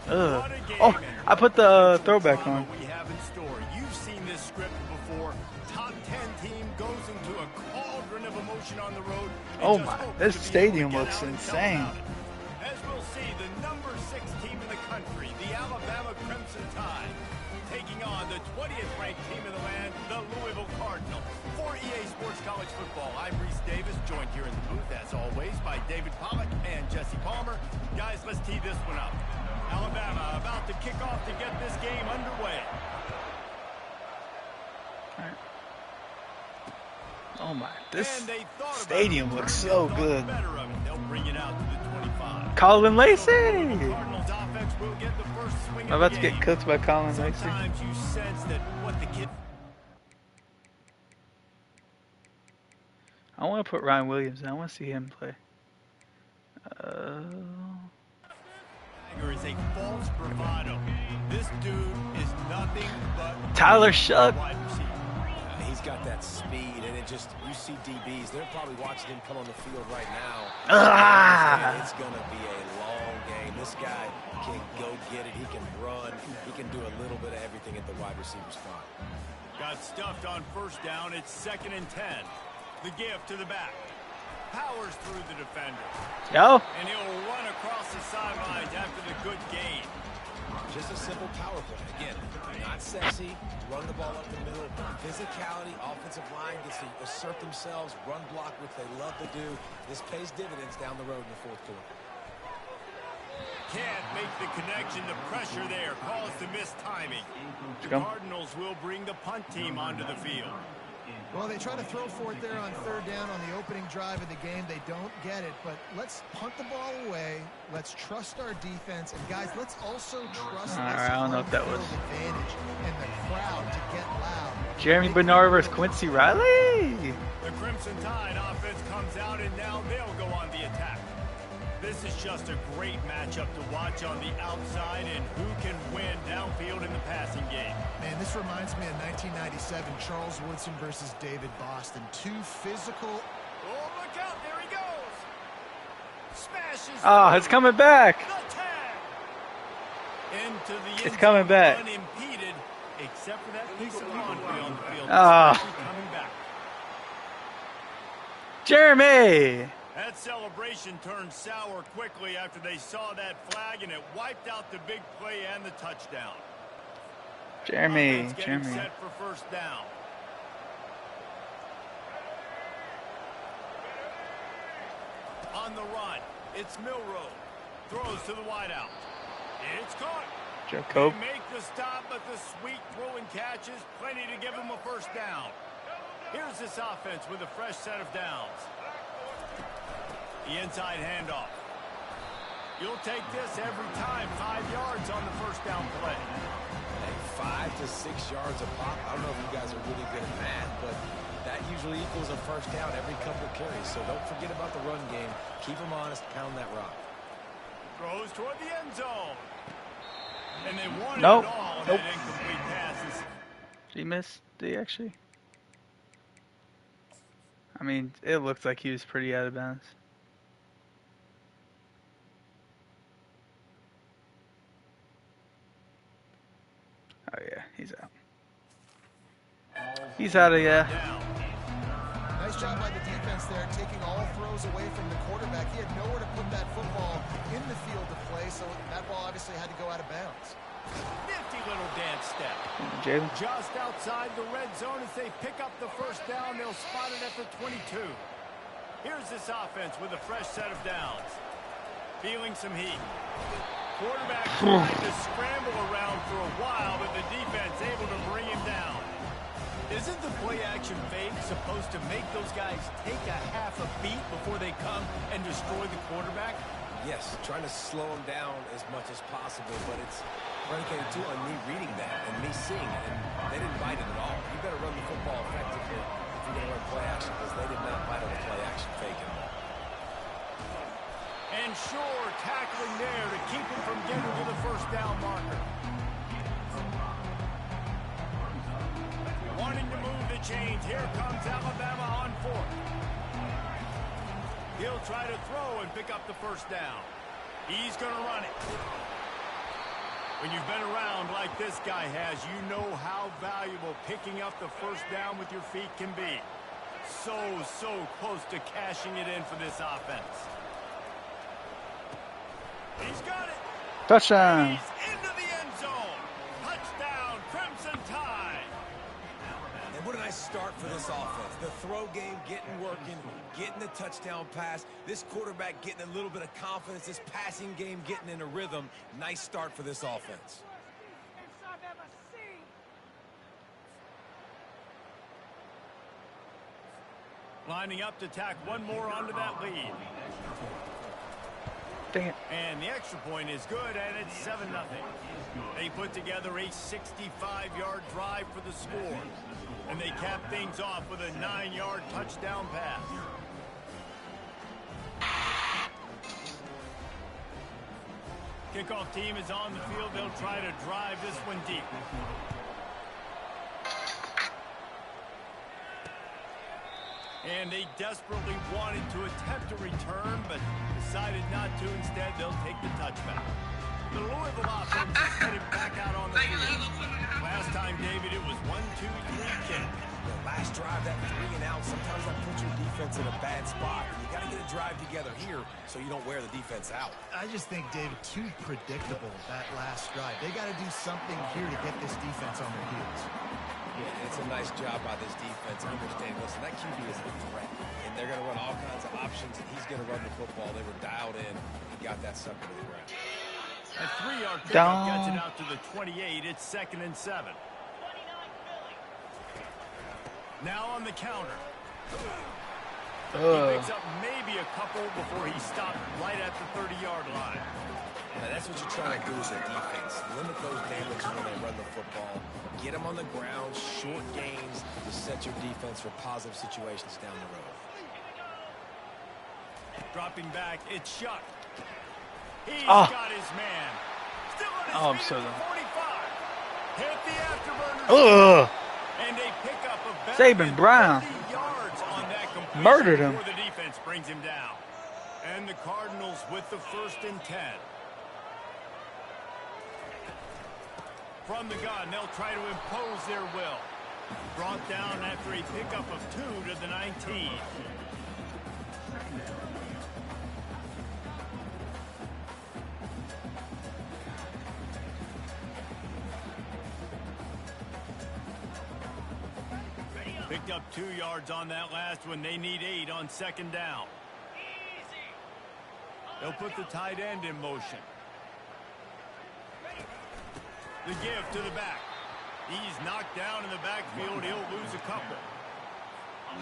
Ugh. What a game Oh, and I put the potential throwback drama on. we have in store. You've seen this script before. Top 10 team goes into a cauldron of emotion on the road. and Oh just my, hopes this to be stadium able to get looks out and tell insane. about it. As we'll see, the number 6 team in the country, the Alabama Crimson Tide, taking on the 20th ranked team in the land, the Louisville Cardinals. For EA Sports College Football, I'm Reese Davis, joined here in the booth, as always, by David Pollack and Jesse Palmer. Guys, let's tee this one up. Alabama about to kick off to get this game underway. Oh my, this And they thought about stadium it, looks turned so it, thought good. better of it. They'll bring it out to the 25. Colin Lacey! Cardinals offense will get the first swing I'm of about the to game. get cooked by Colin Lacey. Sometimes you sense that what the kid I want to put Ryan Williams in. I want to see him play. is a false bravado. This dude is nothing but Tyler Shuck. wide receiver. He's got that speed, and it just, you see DBs, they're probably watching him come on the field right now. Ah! It's going to be a long game. This guy can go get it. He can run. He can do a little bit of everything at the wide receiver spot. Got stuffed on first down. It's 2nd and 10. The gift to the back. Powers through the defender. Yo. And he'll run across the sidelines after the good gain. Just a simple power play. Again, not sexy, run the ball up the middle. Physicality, offensive line gets to assert themselves, run block, which they love to do. This pays dividends down the road in the 4th quarter. Can't make the connection. The pressure there caused the missed timing. The Go. Cardinals will bring the punt team onto the field. Well, they try to throw for it there on 3rd down on the opening drive of the game. They don't get it, but let's punt the ball away. Let's trust our defense. And, guys, let's also trust All this right, I don't know if that home was- field advantage and the crowd to get loud. Jeremy Bernard versus Quincy Riley. The Crimson Tide offense comes out, and now they'll go on the attack. This is just a great matchup to watch on the outside, and who can win downfield in the passing game. Man, this reminds me of 1997, Charles Woodson versus David Boston. 2 physical. Oh, look out. There he goes. Smashes. Oh, it's coming back. The tag. Into the It's end coming zone back. unimpeded, except for that piece of laundry on the field. Ah. It's actually coming back. Jeremy. That celebration turned sour quickly after they saw that flag, and it wiped out the big play and the touchdown. Jeremy. Offense getting Jeremy. set for first down. On the run, it's Milroe. Throws to the wideout. It's caught. Jacob. They make the stop, but the sweet throw and catches, plenty to give them a first down. Here's this offense with a fresh set of downs. The inside handoff. You'll take this every time. 5 yards on the first down play. Hey, 5 to 6 yards a pop. I don't know if you guys are really good at math, but that usually equals a first down every couple carries. So don't forget about the run game. Keep them honest. Pound that rock. Throws toward the end zone. And they wanted Nope. it all on Nope. that incomplete passes. Did he miss? Did he actually? I mean, it looked like he was pretty out of bounds. Oh yeah, he's out. He's out of yeah. Nice job by the defense there, taking all throws away from the quarterback. He had nowhere to put that football in the field to play, so that ball obviously had to go out of bounds. Nifty little dance step. Jalen. Just outside the red zone as they pick up the first down. They'll spot it at the 22. Here's this offense with a fresh set of downs. Feeling some heat. Quarterback tried to scramble around for a while, but the defense able to bring him down. Isn't the play-action fake supposed to make those guys take a half a beat before they come and destroy the quarterback? Yes, trying to slow them down as much as possible, but it's predicated too on me reading that and me seeing it, and they didn't bite it at all. You better run the football effectively if you're going to run play action, because they did not bite on the play action fake at all. And Shore tackling there to keep him from getting to the first here comes Alabama on fourth. He'll try to throw and pick up the first down. He's going to run it. When you've been around like this guy has, you know how valuable picking up the first down with your feet can be. So close to cashing it in for this offense. He's got it. Touchdown. He's into the end zone. Touchdown, Crimson Tide. And what a nice start for this offense. The throw game getting working, getting the touchdown pass. This quarterback getting a little bit of confidence. This passing game getting in a rhythm. Nice start for this offense. Lining up to tack one more onto that lead. Dang it. And the extra point is good, and it's 7-0. They put together a 65-yard drive for the score. And they cap things off with a 9-yard touchdown pass. Kickoff team is on the field. They'll try to drive this one deep. And they desperately wanted to attempt a return, but decided not to. Instead, they'll take the touchback. The Louisville offense is headed back out on the field. Last time, David, it was 1-2-3 kick. The last drive, that 3 and out, sometimes that puts your defense in a bad spot. You got to get a drive together here so you don't wear the defense out. I just think, David, too predictable, that last drive. They got to do something here to get this defense on their heels. Yeah, it's a nice job by this defense. Understanding, listen, that QB is a threat, and they're going to run all kinds of options, and he's going to run the football. They were dialed in. He got that sucker to the ground. A 3-yard pickup gets it out to the 28. It's 2nd and 7. Now on the counter. He picks up maybe a couple before he stopped right at the 30-yard line. Now that's what you're trying to do as a defense. Limit those damage when they run the football. Get them on the ground, short gains to set your defense for positive situations down the road. Dropping back, it's Shuck. He's Oh. got his man. Still on his Oh, I'm feet so at the done. 45. Hit the afterburners. Ugh. And they pick up a better Saban than Brown 30 yards on that completion murdered him. before the defense brings him down. And the Cardinals with the 1st and 10. From the gun, they'll try to impose their will. Brought down after a pickup of 2 to the 19. Picked up 2 yards on that last one. They need 8 on 2nd down. They'll put the tight end in motion. The give to the back. He's knocked down in the backfield. He'll lose a couple.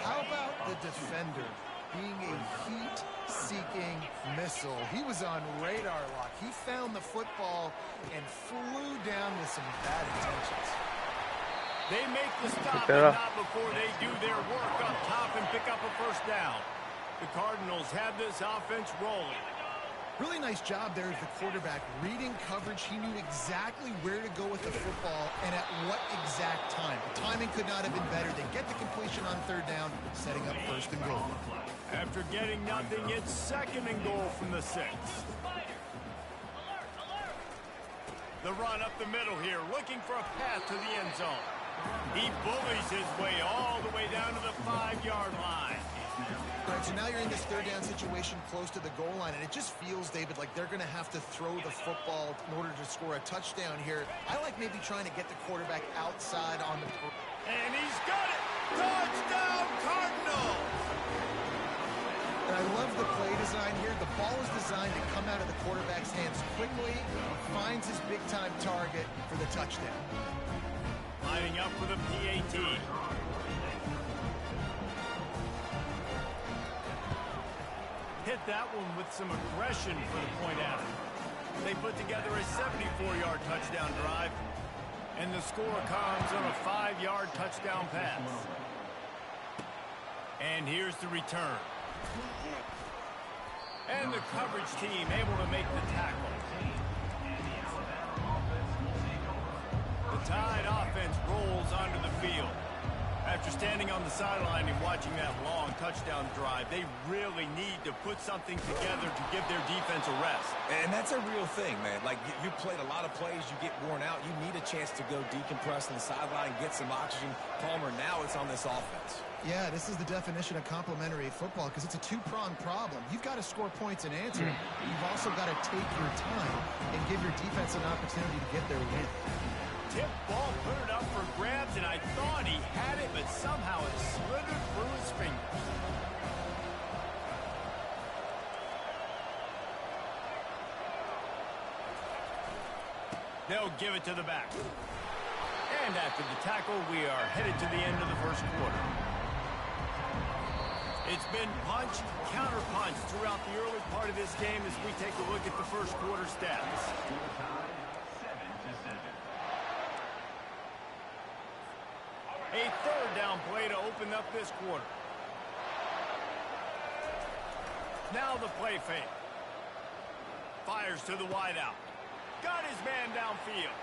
How about the defender being a heat-seeking missile? He was on radar lock. He found the football and flew down with some bad intentions. They make the stop, and not before they do their work up top and pick up a first down. The Cardinals have this offense rolling. Really nice job there as the quarterback. Reading coverage, he knew exactly where to go with the football and at what exact time. The timing could not have been better. They get the completion on 3rd down, setting up 1st and goal. After getting nothing, it's 2nd and goal from the 6. The run up the middle here, looking for a path to the end zone. He bullies his way all the way down to the 5-yard line. All right, so now you're in this 3rd down situation close to the goal line, and it just feels, David, like they're going to have to throw the football in order to score a touchdown here. I like maybe trying to get the quarterback outside on the... And he's got it! Touchdown, Cardinals! And I love the play design here. The ball is designed to come out of the quarterback's hands quickly, finds his big-time target for the touchdown. Lining up for the PAT. Hit that one with some aggression for the point after. They put together a 74-yard touchdown drive, and the score comes on a 5-yard touchdown pass. And here's the return. And the coverage team able to make the tackle. The Tide offense rolls onto the field. After standing on the sideline and watching that long touchdown drive, they really need to put something together to give their defense a rest. And that's a real thing, man. Like, you played a lot of plays, you get worn out. You need a chance to go decompress on the sideline, get some oxygen. Palmer, now it's on this offense. Yeah, this is the definition of complementary football because it's a two-pronged problem. You've got to score points and answer, but you've also got to take your time and give your defense an opportunity to get their win. Tip ball, put it up for grabs, and I thought he had it, but somehow it slithered through his fingers. They'll give it to the back. And after the tackle, we are headed to the end of the first quarter. It's been punch, counter-punch throughout the early part of this game as we take a look at the first quarter stats. A third down play to open up this quarter. Now the play fake. Fires to the wideout. Got his man downfield.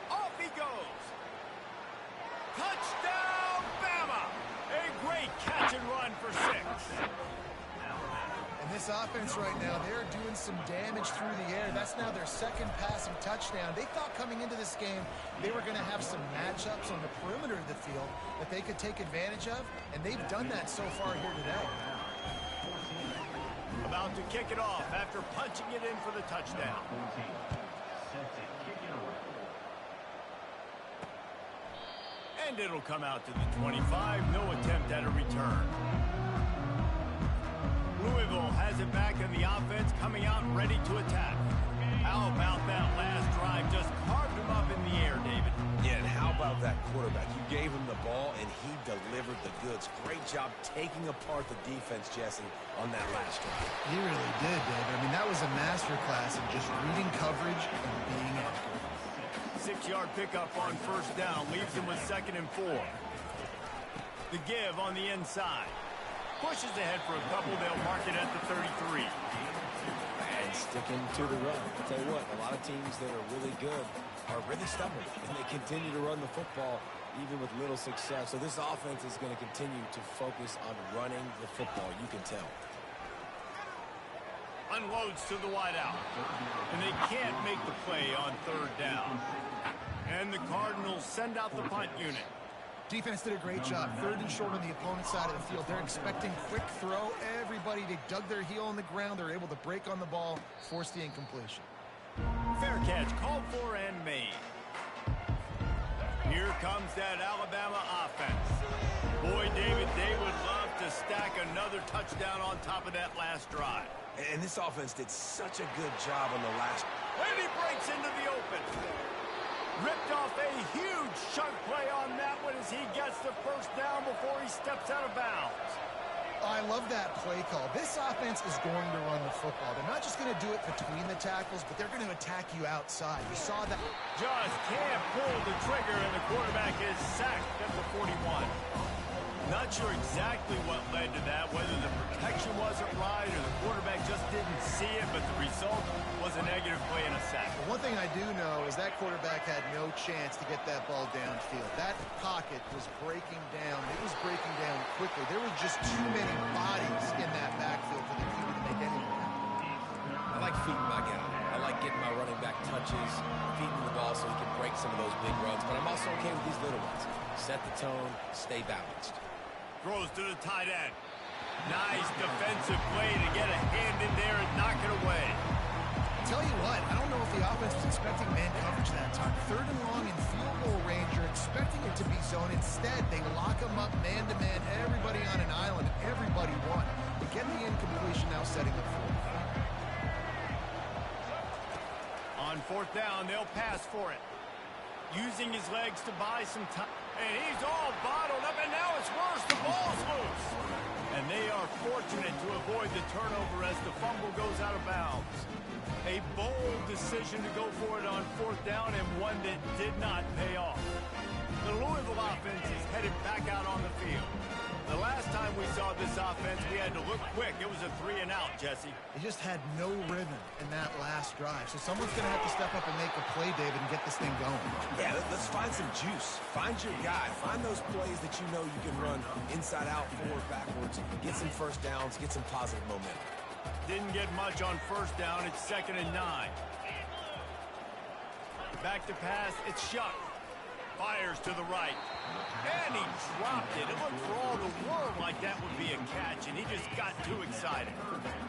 Off he goes. Touchdown, Bama! A great catch and run for 6. And this offense right now, they're doing some damage through the air. That's now their second passing touchdown. They thought coming into this game they were going to have some matchups on the perimeter of the field that they could take advantage of, and they've done that so far here today. About to kick it off after punching it in for the touchdown. And it'll come out to the 25. No attempt at a return. Louisville has it back in the offense, coming out ready to attack. How about that last drive? Just carved him up in the air, David. Yeah, and how about that quarterback? You gave him the ball, and he delivered the goods. Great job taking apart the defense, Jesse, on that last drive. He really did, David. I mean, that was a masterclass in just reading coverage and being accurate. 6-yard pickup on first down leaves them with 2nd and 4. The give on the inside. Pushes ahead for a couple. They'll mark it at the 33. And sticking to the run. I'll tell you what, a lot of teams that are really good are really stubborn, and they continue to run the football even with little success. So this offense is going to continue to focus on running the football. You can tell. Unloads to the wideout. And they can't make the play on 3rd down. And the Cardinals send out the punt unit. Defense did a great job. 3rd and short on the opponent's side of the field. They're expecting quick throw. Everybody, they dug their heel on the ground. They're able to break on the ball, force the incompletion. Fair catch called for and made. Here comes that Alabama offense. Boy, David, they would love to stack another touchdown on top of that last drive. And this offense did such a good job on the last. And he breaks into the open. Ripped off a huge chunk play on that one as he gets the first down before he steps out of bounds. I love that play call. This offense is going to run the football. They're not just going to do it between the tackles, but they're going to attack you outside. You saw that. Just can't pull the trigger, and the quarterback is sacked at the 41. Not sure exactly what led to that, whether the protection wasn't right or the quarterback just didn't see it, but the result was a negative play and a sack. One thing I do know is that quarterback had no chance to get that ball downfield. That pocket was breaking down. It was breaking down quickly. There were just too many bodies in that backfield for the keeper to make anything happen. I like feeding my guy. I like getting my running back touches, feeding the ball so he can break some of those big runs. But I'm also okay with these little ones. Set the tone, stay balanced. Throws to the tight end. Nice defensive play to get a hand in there and knock it away. Tell you what, I don't know if the offense was expecting man coverage that time. 3rd and long in field goal range, you're expecting it to be zone. Instead, they lock them up man-to-man, everybody on an island, everybody won. To get the incompletion now setting the 4th. On 4th down, they'll pass for it. Using his legs to buy some time. And he's all bottled up, and now it's worse. The ball's loose. And they are fortunate to avoid the turnover as the fumble goes out of bounds. A bold decision to go for it on 4th down, and one that did not pay off. The Louisville offense is headed back out on the field. The last time we saw this offense, we had to look quick. It was a 3-and-out, Jesse. They just had no rhythm in that last drive. So someone's going to have to step up and make a play, David, and get this thing going. Yeah, let's find some juice. Find your guy. Find those plays that you know you can run inside out, forward, backwards. Get some first downs. Get some positive momentum. Didn't get much on first down. It's 2nd and 9. Back to pass. It's Shuck. Fires to the right. And he dropped it. It looked for all the world like that would be a catch, and he just got too excited.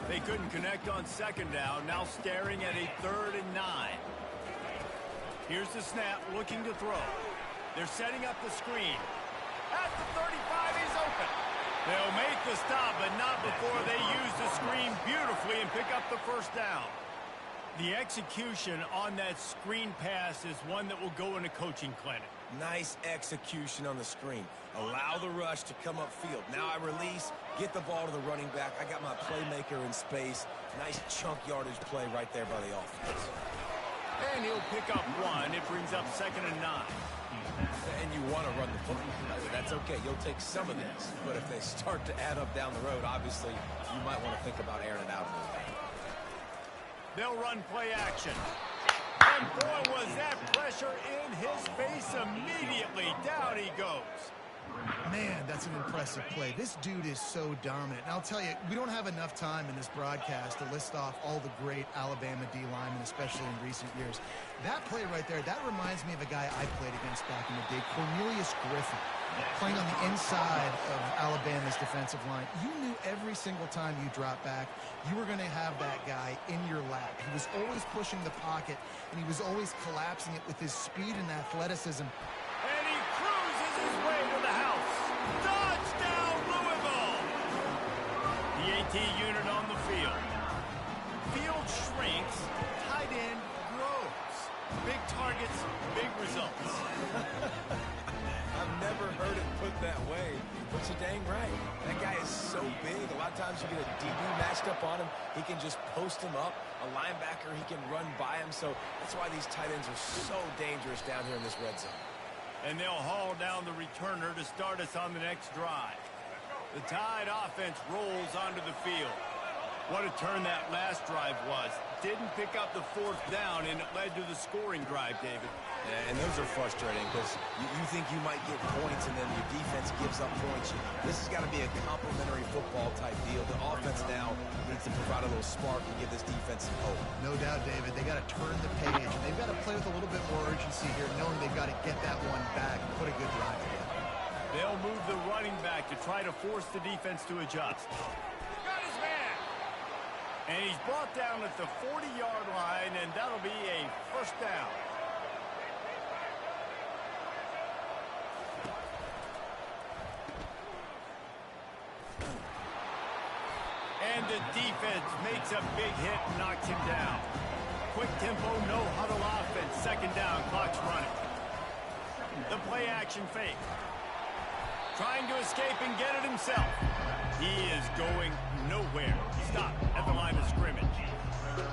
They couldn't connect on 2nd down. Now staring at a 3rd and 9. Here's the snap, looking to throw. They're setting up the screen. At the 35, he's open. They'll make the stop, but not before they use the screen beautifully and pick up the first down. The execution on that screen pass is one that will go in a coaching clinic. Nice execution on the screen. Allow the rush to come upfield. Now I release, get the ball to the running back. I got my playmaker in space. Nice chunk yardage play right there by the offense. And he'll pick up 1. It brings up 2nd and 9. And you want to run the football. That's okay. You'll take some of this. But if they start to add up down the road, obviously, you might want to think about airing it out a little bit. They'll run play action. And boy, was that pressure in his face immediately. Down he goes. Man, that's an impressive play. This dude is so dominant. And I'll tell you, we don't have enough time in this broadcast to list off all the great Alabama D-linemen, especially in recent years. That play right there, that reminds me of a guy I played against back in the day, Cornelius Griffin, playing on the inside of Alabama's defensive line. You knew every single time you dropped back, you were going to have that guy in your lap. He was always pushing the pocket, and he was always collapsing it with his speed and athleticism. And he cruises his way to the house. Touchdown, Louisville! The AT unit on the field. Field shrinks, tight end grows. Big targets, big results. I've never heard it put that way, but you're dang right. That guy is so big. A lot of times you get a DB matched up on him. He can just post him up. A linebacker, he can run by him. So that's why these tight ends are so dangerous down here in this red zone. And they'll haul down the returner to start us on the next drive. The Tide offense rolls onto the field. What a turn that last drive was. Didn't pick up the 4th down, and it led to the scoring drive, David. Yeah, and those are frustrating because you think you might get points and then your defense gives up points. This has got to be a complementary football type deal. The offense now needs to provide a little spark and give this defense some hope. No doubt, David. They got to turn the page. They've got to play with a little bit more urgency here, knowing they've got to get that one back and put a good drive together. They'll move the running back to try to force the defense to adjust. Got his man! And he's brought down at the 40-yard line, and that'll be a first down. And the defense makes a big hit and knocks him down. Quick tempo, no huddle offense. 2nd down, clock's running. The play action fake. Trying to escape and get it himself. He is going nowhere. Stop at the line of scrimmage.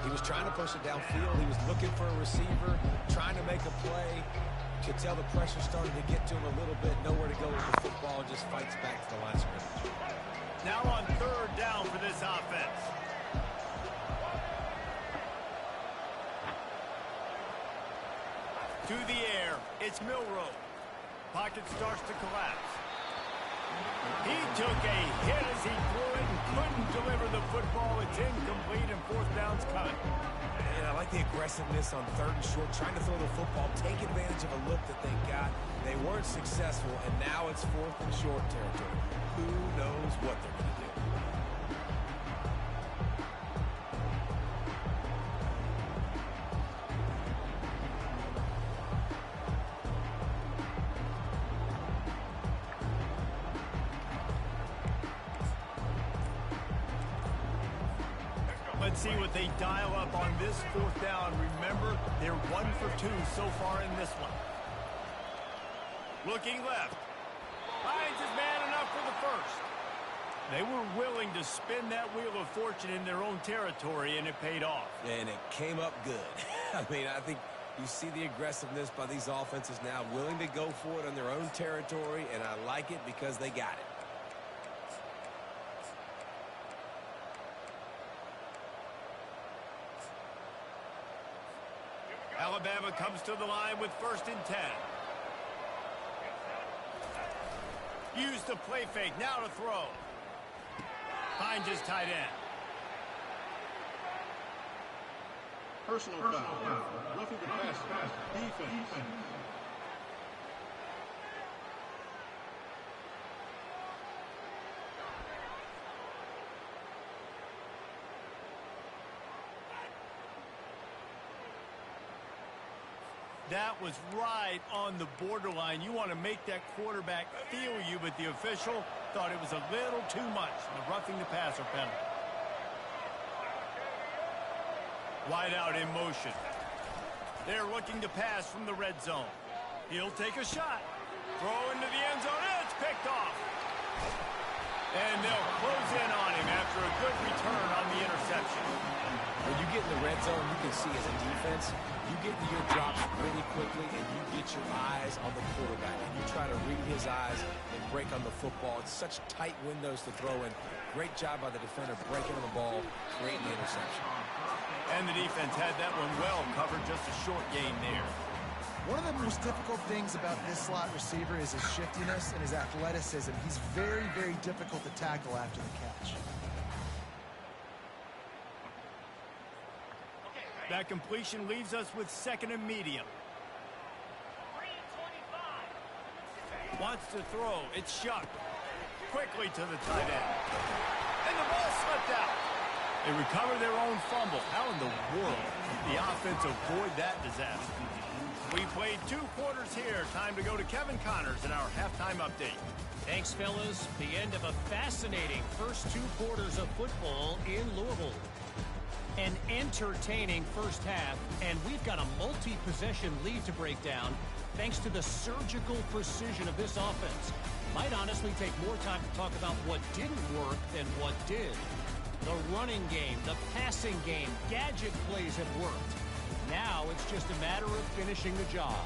He was trying to push it downfield. He was looking for a receiver, trying to make a play. Could tell the pressure started to get to him a little bit. Nowhere to go with the football, just fights back to the line of scrimmage. Now on 3rd down for this offense. To the air, it's Milroe. Pocket starts to collapse. He took a hit as he threw it and couldn't deliver the football. It's incomplete and 4th down's coming. And I like the aggressiveness on 3rd and short, trying to throw the football, take advantage of a look that they got. They weren't successful, and now it's 4th and short territory. Who knows what they're going to do? Let's see what they dial up on this 4th down. Remember, they're 1 for 2 so far in this one. Looking left. Finds his man enough for the first. They were willing to spin that wheel of fortune in their own territory, and it paid off. And it came up good. I mean, I think you see the aggressiveness by these offenses now, willing to go for it on their own territory, and I like it because they got it. Alabama comes to the line with 1st and 10. Use the play fake. Now to throw. Finds his tight end. Personal foul. Roughing the passer. Defense. That was right on the borderline. You want to make that quarterback feel you, but the official thought it was a little too much. The roughing the passer penalty. Wide out in motion. They're looking to pass from the red zone. He'll take a shot. Throw into the end zone. It's picked off. And they'll close in on him after a good return on the interception. When you get in the red zone, you can see as a defense, you get into your drops really quickly and you get your eyes on the quarterback. And you try to read his eyes and break on the football. It's such tight windows to throw in. Great job by the defender breaking on the ball, creating the interception. And the defense had that one well covered, just a short gain there. One of the most difficult things about this slot receiver is his shiftiness and his athleticism. He's very, very difficult to tackle after the catch. That completion leaves us with 2nd and medium. Wants to throw. It's Shuck. Quickly to the tight end. And the ball slipped out. They recover their own fumble. How in the world did the offense avoid that disaster? We played 2 quarters here. Time to go to Kevin Connors in our halftime update. Thanks, fellas. The end of a fascinating first 2 quarters of football in Louisville. An entertaining first half, and we've got a multi-possession lead to break down thanks to the surgical precision of this offense. Might honestly take more time to talk about what didn't work than what did. The running game, the passing game, gadget plays have worked. Now it's just a matter of finishing the job.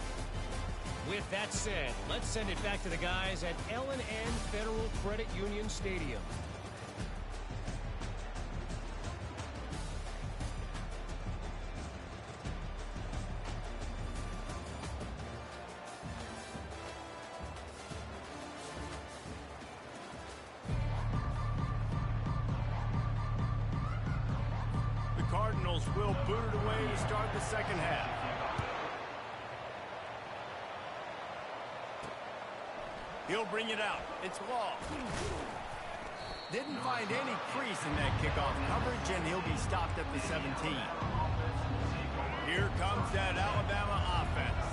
With that said, let's send it back to the guys at L&N Federal Credit Union Stadium. Cardinals will boot it away to start the second half. He'll bring it out. It's Law. Didn't find any crease in that kickoff coverage, and he'll be stopped at the 17. Here comes that Alabama offense.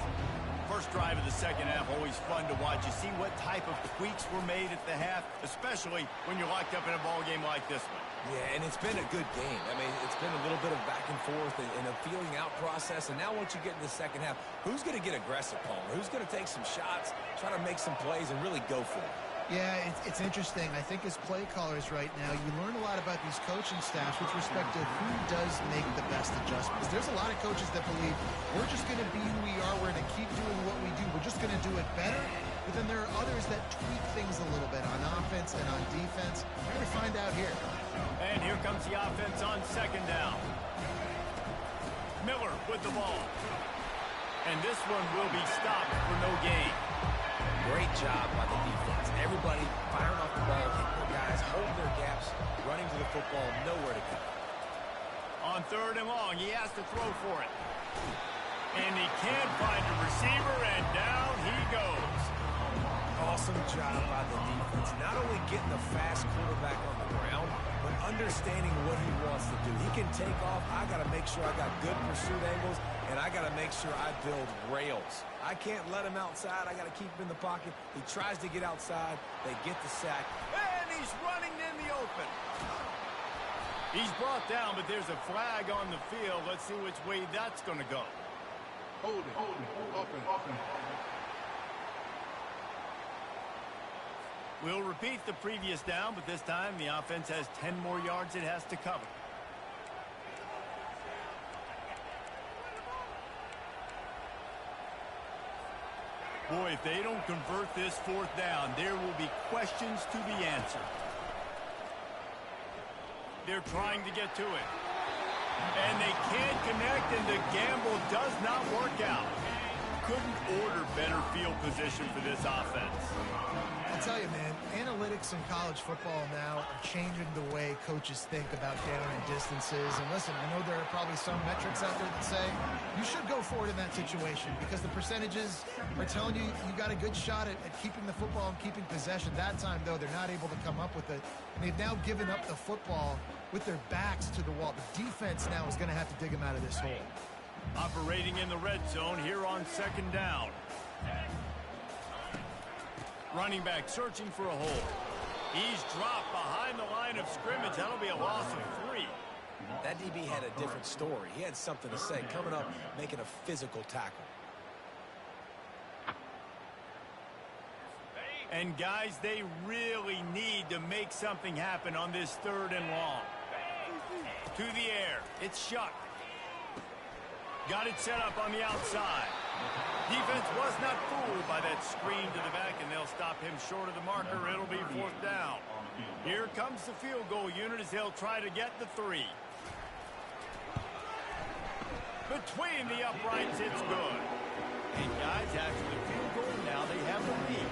First drive of the second half, always fun to watch. You see what type of tweaks were made at the half, especially when you're locked up in a ball game like this one. Yeah, and it's been a good game. I mean, it's been a little bit of back and forth and a feeling out process. And now once you get in the second half, who's going to get aggressive, Palmer? Who's going to take some shots, try to make some plays, and really go for it? Yeah, it's interesting. I think as play callers right now, you learn a lot about these coaching staffs with respect to who does make the best adjustments. There's a lot of coaches that believe we're just going to be who we are. We're going to keep doing what we do. We're just going to do it better. But then there are others that tweak things a little bit on offense and on defense. We're going to find out here. And here comes the offense on second down. Miller with the ball. And this one will be stopped for no gain. Great job by the defense. Everybody firing off the ball, hitting their guys, holding their gaps, running to the football, nowhere to go. On 3rd and long, he has to throw for it. And he can't find a receiver, and down he goes. Awesome job by the defense. Not only getting the fast quarterback on the ground, but understanding what he wants to do. He can take off. I got to make sure I got good pursuit angles, and I got to make sure I build rails. I can't let him outside. I got to keep him in the pocket. He tries to get outside. They get the sack. And he's running in the open. He's brought down, but there's a flag on the field. Let's see which way that's going to go. Hold it. Offense. We'll repeat the previous down, but this time the offense has 10 more yards it has to cover. Boy, if they don't convert this 4th down, there will be questions to be answered. They're trying to get to it. And they can't connect, and the gamble does not work out. Couldn't order better field position for this offense. I'll tell you, man, analytics in college football now are changing the way coaches think about down and distances. And listen, I know there are probably some metrics out there that say you should go for it in that situation because the percentages are telling you you got a good shot at keeping the football and keeping possession. That time, though, they're not able to come up with it. And they've now given up the football with their backs to the wall. The defense now is going to have to dig them out of this hole. Operating in the red zone here on second down. Running back searching for a hole. He's dropped behind the line of scrimmage. That'll be a loss of 3. That DB had a different story. He had something to say, coming up, making a physical tackle. And guys, they really need to make something happen on this 3rd and long. To the air. It's Shuck. Got it set up on the outside. Defense was not fooled by that screen to the back, and they'll stop him short of the marker. It'll be 4th down. Here comes the field goal unit as they'll try to get the 3. Between the uprights, it's good. And guys, after the field goal, now they have the lead.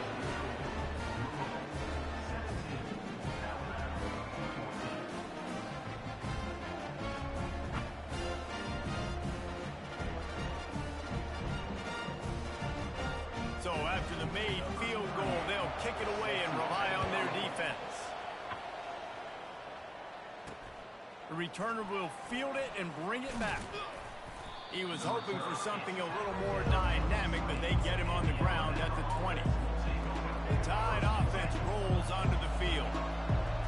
So after the made field goal, they'll kick it away and rely on their defense. The returner will field it and bring it back. He was hoping for something a little more dynamic, but they get him on the ground at the 20. The Tide offense rolls onto the field.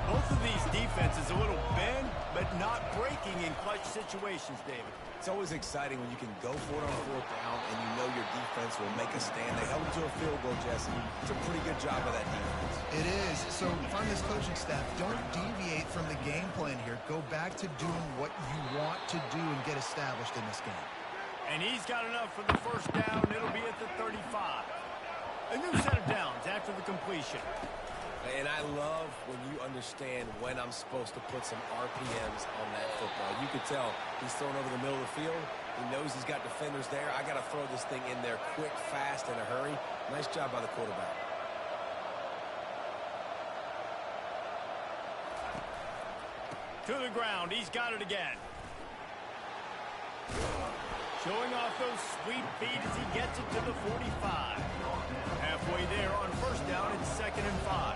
Both of these defenses a little bend, but not breaking in clutch situations, David. It's always exciting when you can go for it on 4th down and you know your defense will make a stand. They held them to a field goal, Jesse. It's a pretty good job of that defense. It is. So from this coaching staff, don't deviate from the game plan here. Go back to doing what you want to do and get established in this game. And he's got enough for the 1st down. It'll be at the 35. A new set of downs after the completion. And I love when you understand when I'm supposed to put some RPMs on that football. You could tell he's thrown over the middle of the field. He knows he's got defenders there. I got to throw this thing in there quick, fast, in a hurry. Nice job by the quarterback. To the ground. He's got it again. Showing off those sweet feet as he gets it to the 45. Halfway there on 1st down, it's 2nd and 5.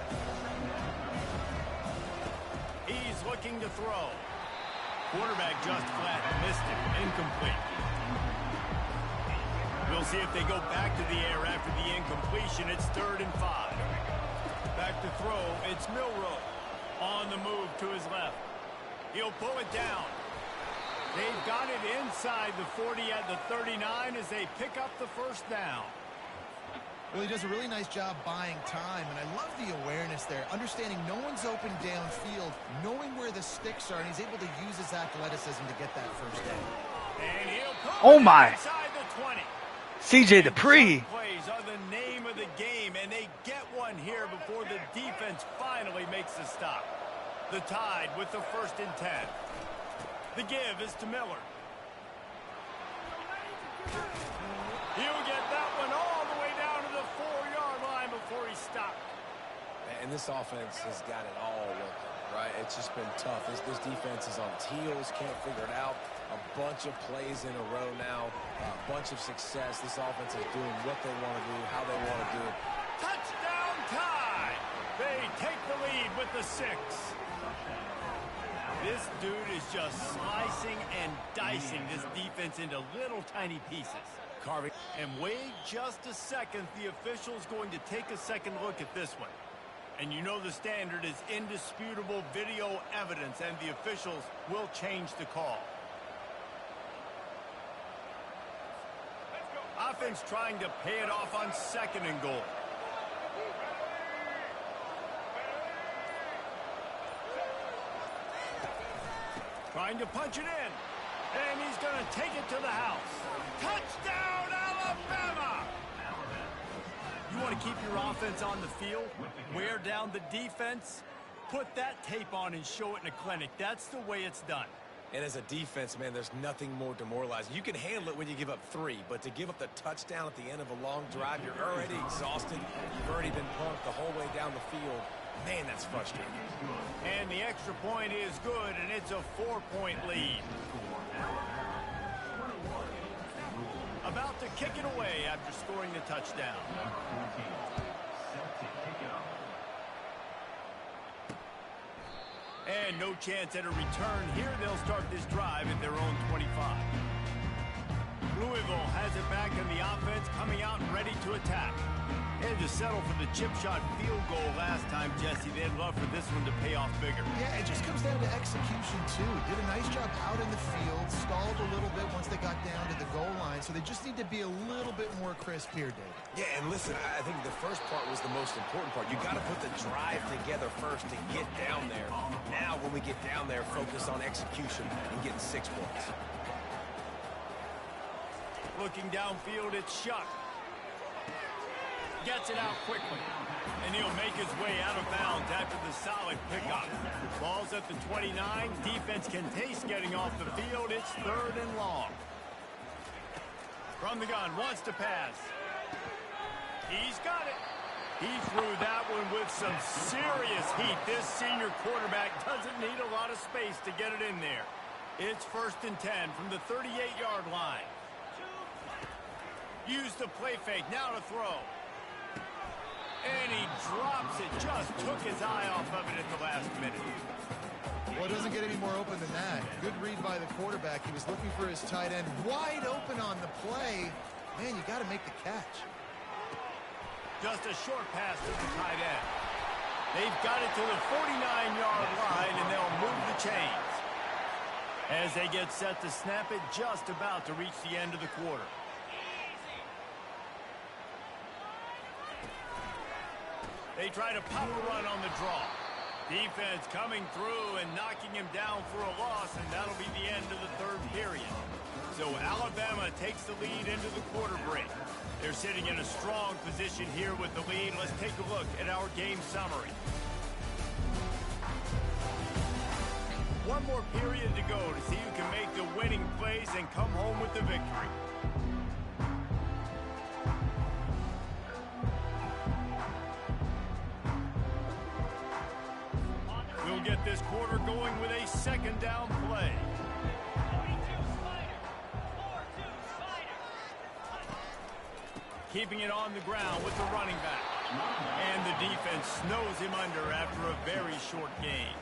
He's looking to throw. Quarterback just flat missed it. Incomplete. We'll see if they go back to the air after the incompletion. It's 3rd and 5. Back to throw. It's Milroe. On the move to his left. He'll pull it down. They've got it inside the 40 at the 39 as they pick up the 1st down. Well, he does a really nice job buying time, and I love the awareness there. Understanding no one's open downfield, knowing where the sticks are, and he's able to use his athleticism to get that 1st down. And he'll put Oh my! inside the 20. CJ Dupree. Plays are the name of the game, and they get one here before the defense finally makes the stop. The Tide with the 1st and 10. The give is to Miller. He'll get that one all the way down to the 4-yard line before he stopped. And this offense has got it all working, right? It's just been tough. This defense is on its heels, can't figure it out. A bunch of plays in a row now, a bunch of success. This offense is doing what they want to do, how they want to do it. Touchdown Tide! They take the lead with the 6. This dude is just slicing and dicing this defense into little tiny pieces. Carving. And wait just a second. The official's going to take a second look at this one. And you know the standard is indisputable video evidence, and the officials will change the call. Offense trying to pay it off on 2nd and goal. Trying to punch it in. And he's going to take it to the house. Touchdown, Alabama! You want to keep your offense on the field? Wear down the defense? Put that tape on and show it in a clinic. That's the way it's done. And as a defense, man, there's nothing more demoralizing. You can handle it when you give up 3, but to give up the touchdown at the end of a long drive, you're already exhausted. You've already been punked the whole way down the field. Man, that's frustrating. And the extra point is good, and it's a 4-point lead. About to kick it away after scoring the touchdown. And no chance at a return here. They'll start this drive at their own 25. Louisville has it back in the offense, coming out and ready to attack. They had to settle for the chip shot field goal last time, Jesse. They'd love for this one to pay off bigger. Yeah, it just comes down to execution, too. Did a nice job out in the field, stalled a little bit once they got down to the goal line, so they just need to be a little bit more crisp here, Dave. Yeah, and listen, I think the first part was the most important part. You got to put the drive together first to get down there. Now, when we get down there, focus on execution and getting 6 points. Looking downfield, it's Shuck. Gets it out quickly. And he'll make his way out of bounds after the solid pickup. Ball's at the 29. Defense can taste getting off the field. It's 3rd and long. From the gun, wants to pass. He's got it. He threw that one with some serious heat. This senior quarterback doesn't need a lot of space to get it in there. It's 1st and 10 from the 38-yard line. Use the play fake. Now to throw. And he drops it. Just took his eye off of it at the last minute. Well, it doesn't get any more open than that. Good read by the quarterback. He was looking for his tight end wide open on the play. Man, you got to make the catch. Just a short pass to the tight end. They've got it to the 49-yard line, and they'll move the chains. As they get set to snap it, just about to reach the end of the quarter. They try to pop a run on the draw. Defense coming through and knocking him down for a loss, and that'll be the end of the 3rd period. So Alabama takes the lead into the quarter break. They're sitting in a strong position here with the lead. Let's take a look at our game summary. One more period to go to see who can make the winning plays and come home with the victory. We'll get this quarter going with a 2nd down play. Keeping it on the ground with the running back. And the defense snows him under after a very short game.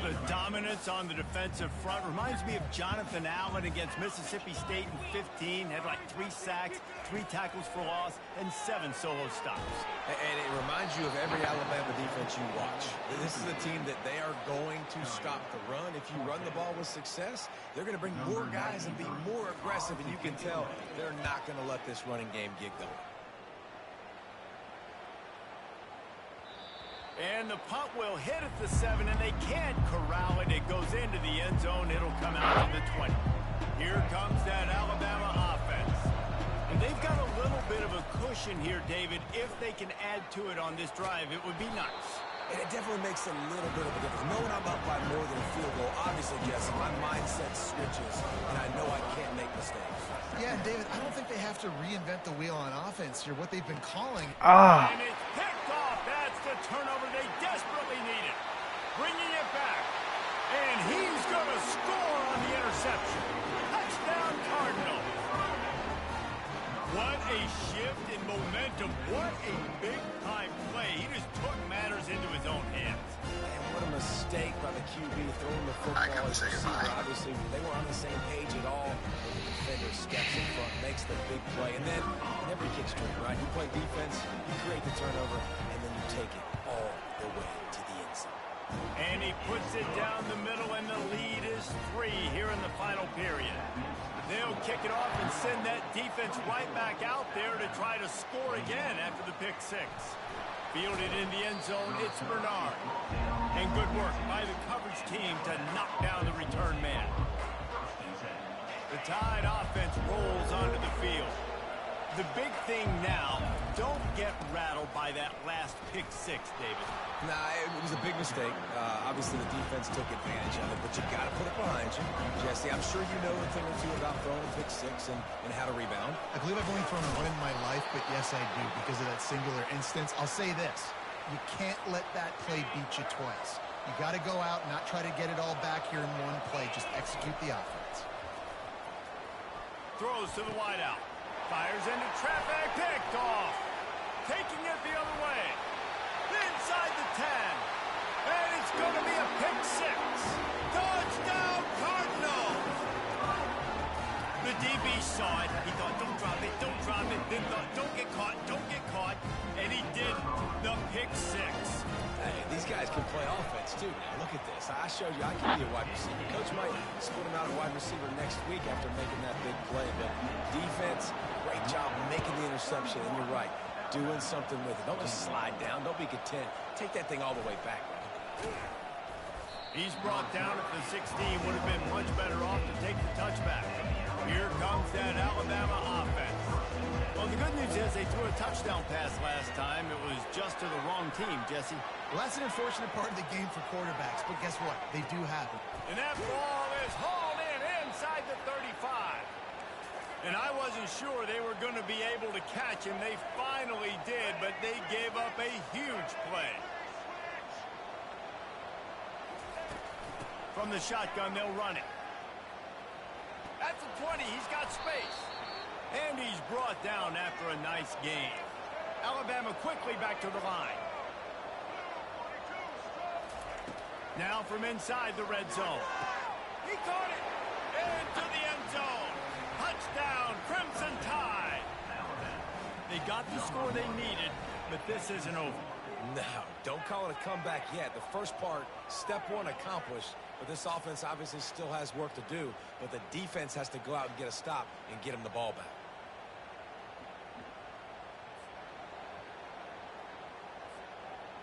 The dominance on the defensive front reminds me of Jonathan Allen against Mississippi State in 15. Had like 3 sacks, 3 tackles for loss, and 7 solo stops. And it reminds you of every Alabama defense you watch. This is a team that they are going to stop the run. If you run the ball with success, they're going to bring more guys and be more aggressive, and you can tell they're not going to let this running game get going. And the punt will hit at the 7, and they can't corral it. It goes into the end zone. It'll come out to the 20. Here comes that Alabama offense. And they've got a little bit of a cushion here, David. If they can add to it on this drive, it would be nice. And it definitely makes a little bit of a difference. Knowing I'm up by more than a field goal, obviously, Jesse, my mindset switches, and I know I can't make mistakes. Yeah, and David, I don't think they have to reinvent the wheel on offense here. What they've been calling. And it's picked off. That's the turnover they desperately needed. Bringing it back. And he's going to score on the interception. Touchdown, Cardinals. What a shift in momentum. What a big-time play. He just took matters into his own hands. And what a mistake by the QB throwing the football as receiver. Obviously, they were on the same page at all. The defender steps in front, makes the big play, and then whenever you get straight, right? You play defense, you create the turnover, and then you take it all the way to the end zone. And he puts it down the middle, and the lead is 3 here in the final period. They'll kick it off and send that defense right back out there to try to score again after the pick 6. Fielded in the end zone, it's Bernard. And good work by the coverage team to knock down the return man. The Tide offense rolls onto the field. The big thing now, don't get rattled by that last pick 6, David. Nah, it was a big mistake. Obviously, the defense took advantage of it, but you got to put it behind you. Jesse, I'm sure you know a thing or two about throwing a pick six and how to rebound. I believe I've only thrown one in my life, but yes, I do because of that singular instance. I'll say this. You can't let that play beat you twice. You got to go out and not try to get it all back here in one play. Just execute the offense. Throws to the wideout. Fires into traffic. Picked off. Taking it the other way. Inside the 10. And it's going to be a pick six. Touchdown, Cardinals. The DB saw it. He thought, don't drop it, don't drop it. Then thought, don't get caught, don't get caught. And he did the pick six. Hey, these guys can play offense, too. Now, look at this. I showed you I can be a wide receiver. Coach might split him out a wide receiver next week after making that big play. But defense, great job making the interception. And you're right, doing something with it. Don't just slide down. Don't be content. Take that thing all the way back. He's brought down at the 16. Would have been much better off to take the touchback. Here comes that Alabama offense. Well, the good news is they threw a touchdown pass last time. It was just to the wrong team, Jesse. Well, that's an unfortunate part of the game for quarterbacks, but guess what? They do happen. And that ball is hauled in inside the 35. And I wasn't sure they were going to be able to catch him. They finally did, but they gave up a huge play. From the shotgun, they'll run it. At the 20, he's got space. And he's brought down after a nice gain. Alabama quickly back to the line. Now from inside the red zone. He caught it. Into the end zone. Touchdown, Crimson Tide. They got the score they needed, but this isn't over. No, don't call it a comeback yet. The first part, step one accomplished, but this offense obviously still has work to do, but the defense has to go out and get a stop and get him the ball back.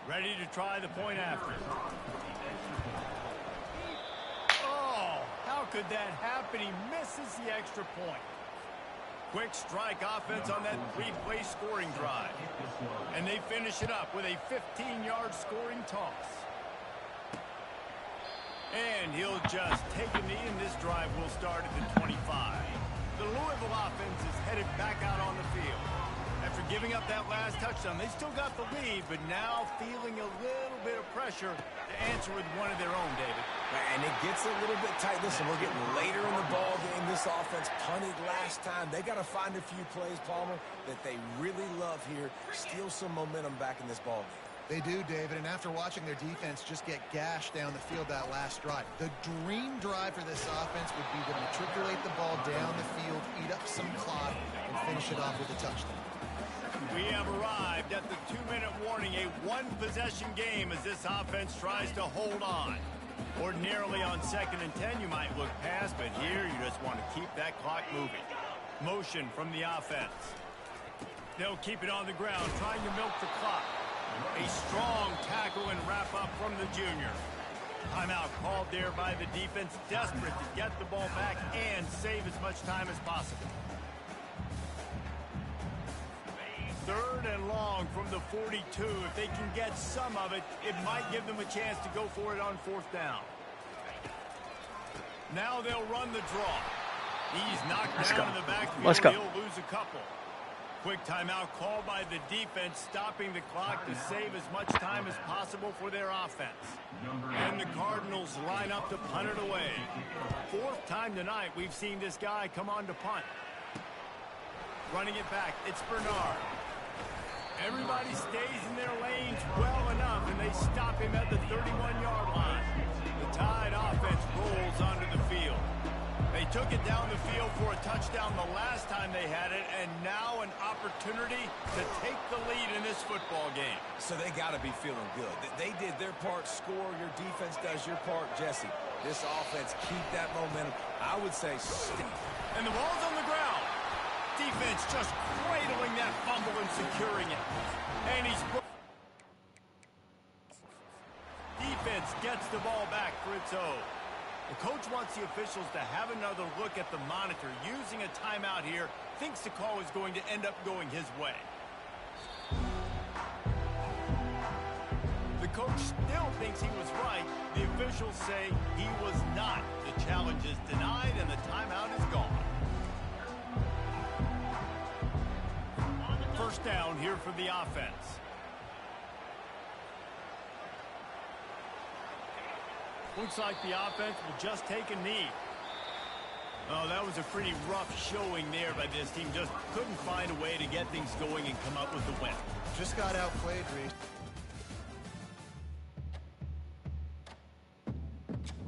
Ready to try the point after. Oh, how could that happen? He misses the extra point. Quick strike offense on that three-play scoring drive. And they finish it up with a 15-yard scoring toss. And he'll just take a knee, and this drive will start at the 25. The Louisville offense is headed back out on the field. After giving up that last touchdown, they still got the lead, but now feeling a little bit of pressure to answer with one of their own, David. And it gets a little bit tight. Listen, we're getting later in the ball game. This offense punted last time. They got to find a few plays, Palmer, that they really love here. Steal some momentum back in this ball game. They do, David, and after watching their defense just get gashed down the field that last drive, the dream drive for this offense would be to matriculate the ball down the field, eat up some clock, and finish it off with a touchdown. We have arrived at the 2-minute warning, a one-possession game as this offense tries to hold on. Ordinarily on 2nd and 10, you might look past, but here you just want to keep that clock moving. Motion from the offense. They'll keep it on the ground, trying to milk the clock. A strong tackle and wrap up from the junior. Timeout called there by the defense, desperate to get the ball back and save as much time as possible. 3rd and long from the 42. If they can get some of it, it might give them a chance to go for it on 4th down. Now they'll run the draw. He's knocked down in the backfield. He'll lose a couple. Quick timeout called by the defense, stopping the clock to save as much time as possible for their offense. And the Cardinals line up to punt it away. 4th time tonight we've seen this guy come on to punt. Running it back, it's Bernard. Everybody stays in their lanes well enough, and they stop him at the 31-yard line. The Tide offense rolls onto the field. They took it down the field for a touchdown the last time they had it, and now an opportunity to take the lead in this football game. So they got to be feeling good. They did their part, score. Your defense does your part, Jesse. This offense, keep that momentum. I would say stay. And the ball's on the ground. Defense just cradling that fumble and securing it. And he's... Defense gets the ball back for its own. The coach wants the officials to have another look at the monitor. Using a timeout here, thinks the call is going to end up going his way. The coach still thinks he was right. The officials say he was not. The challenge is denied and the timeout is gone. First down here for the offense. Looks like the offense will just take a knee. Oh, that was a pretty rough showing there by this team. Just couldn't find a way to get things going and come up with the win. Just got outplayed, Reese.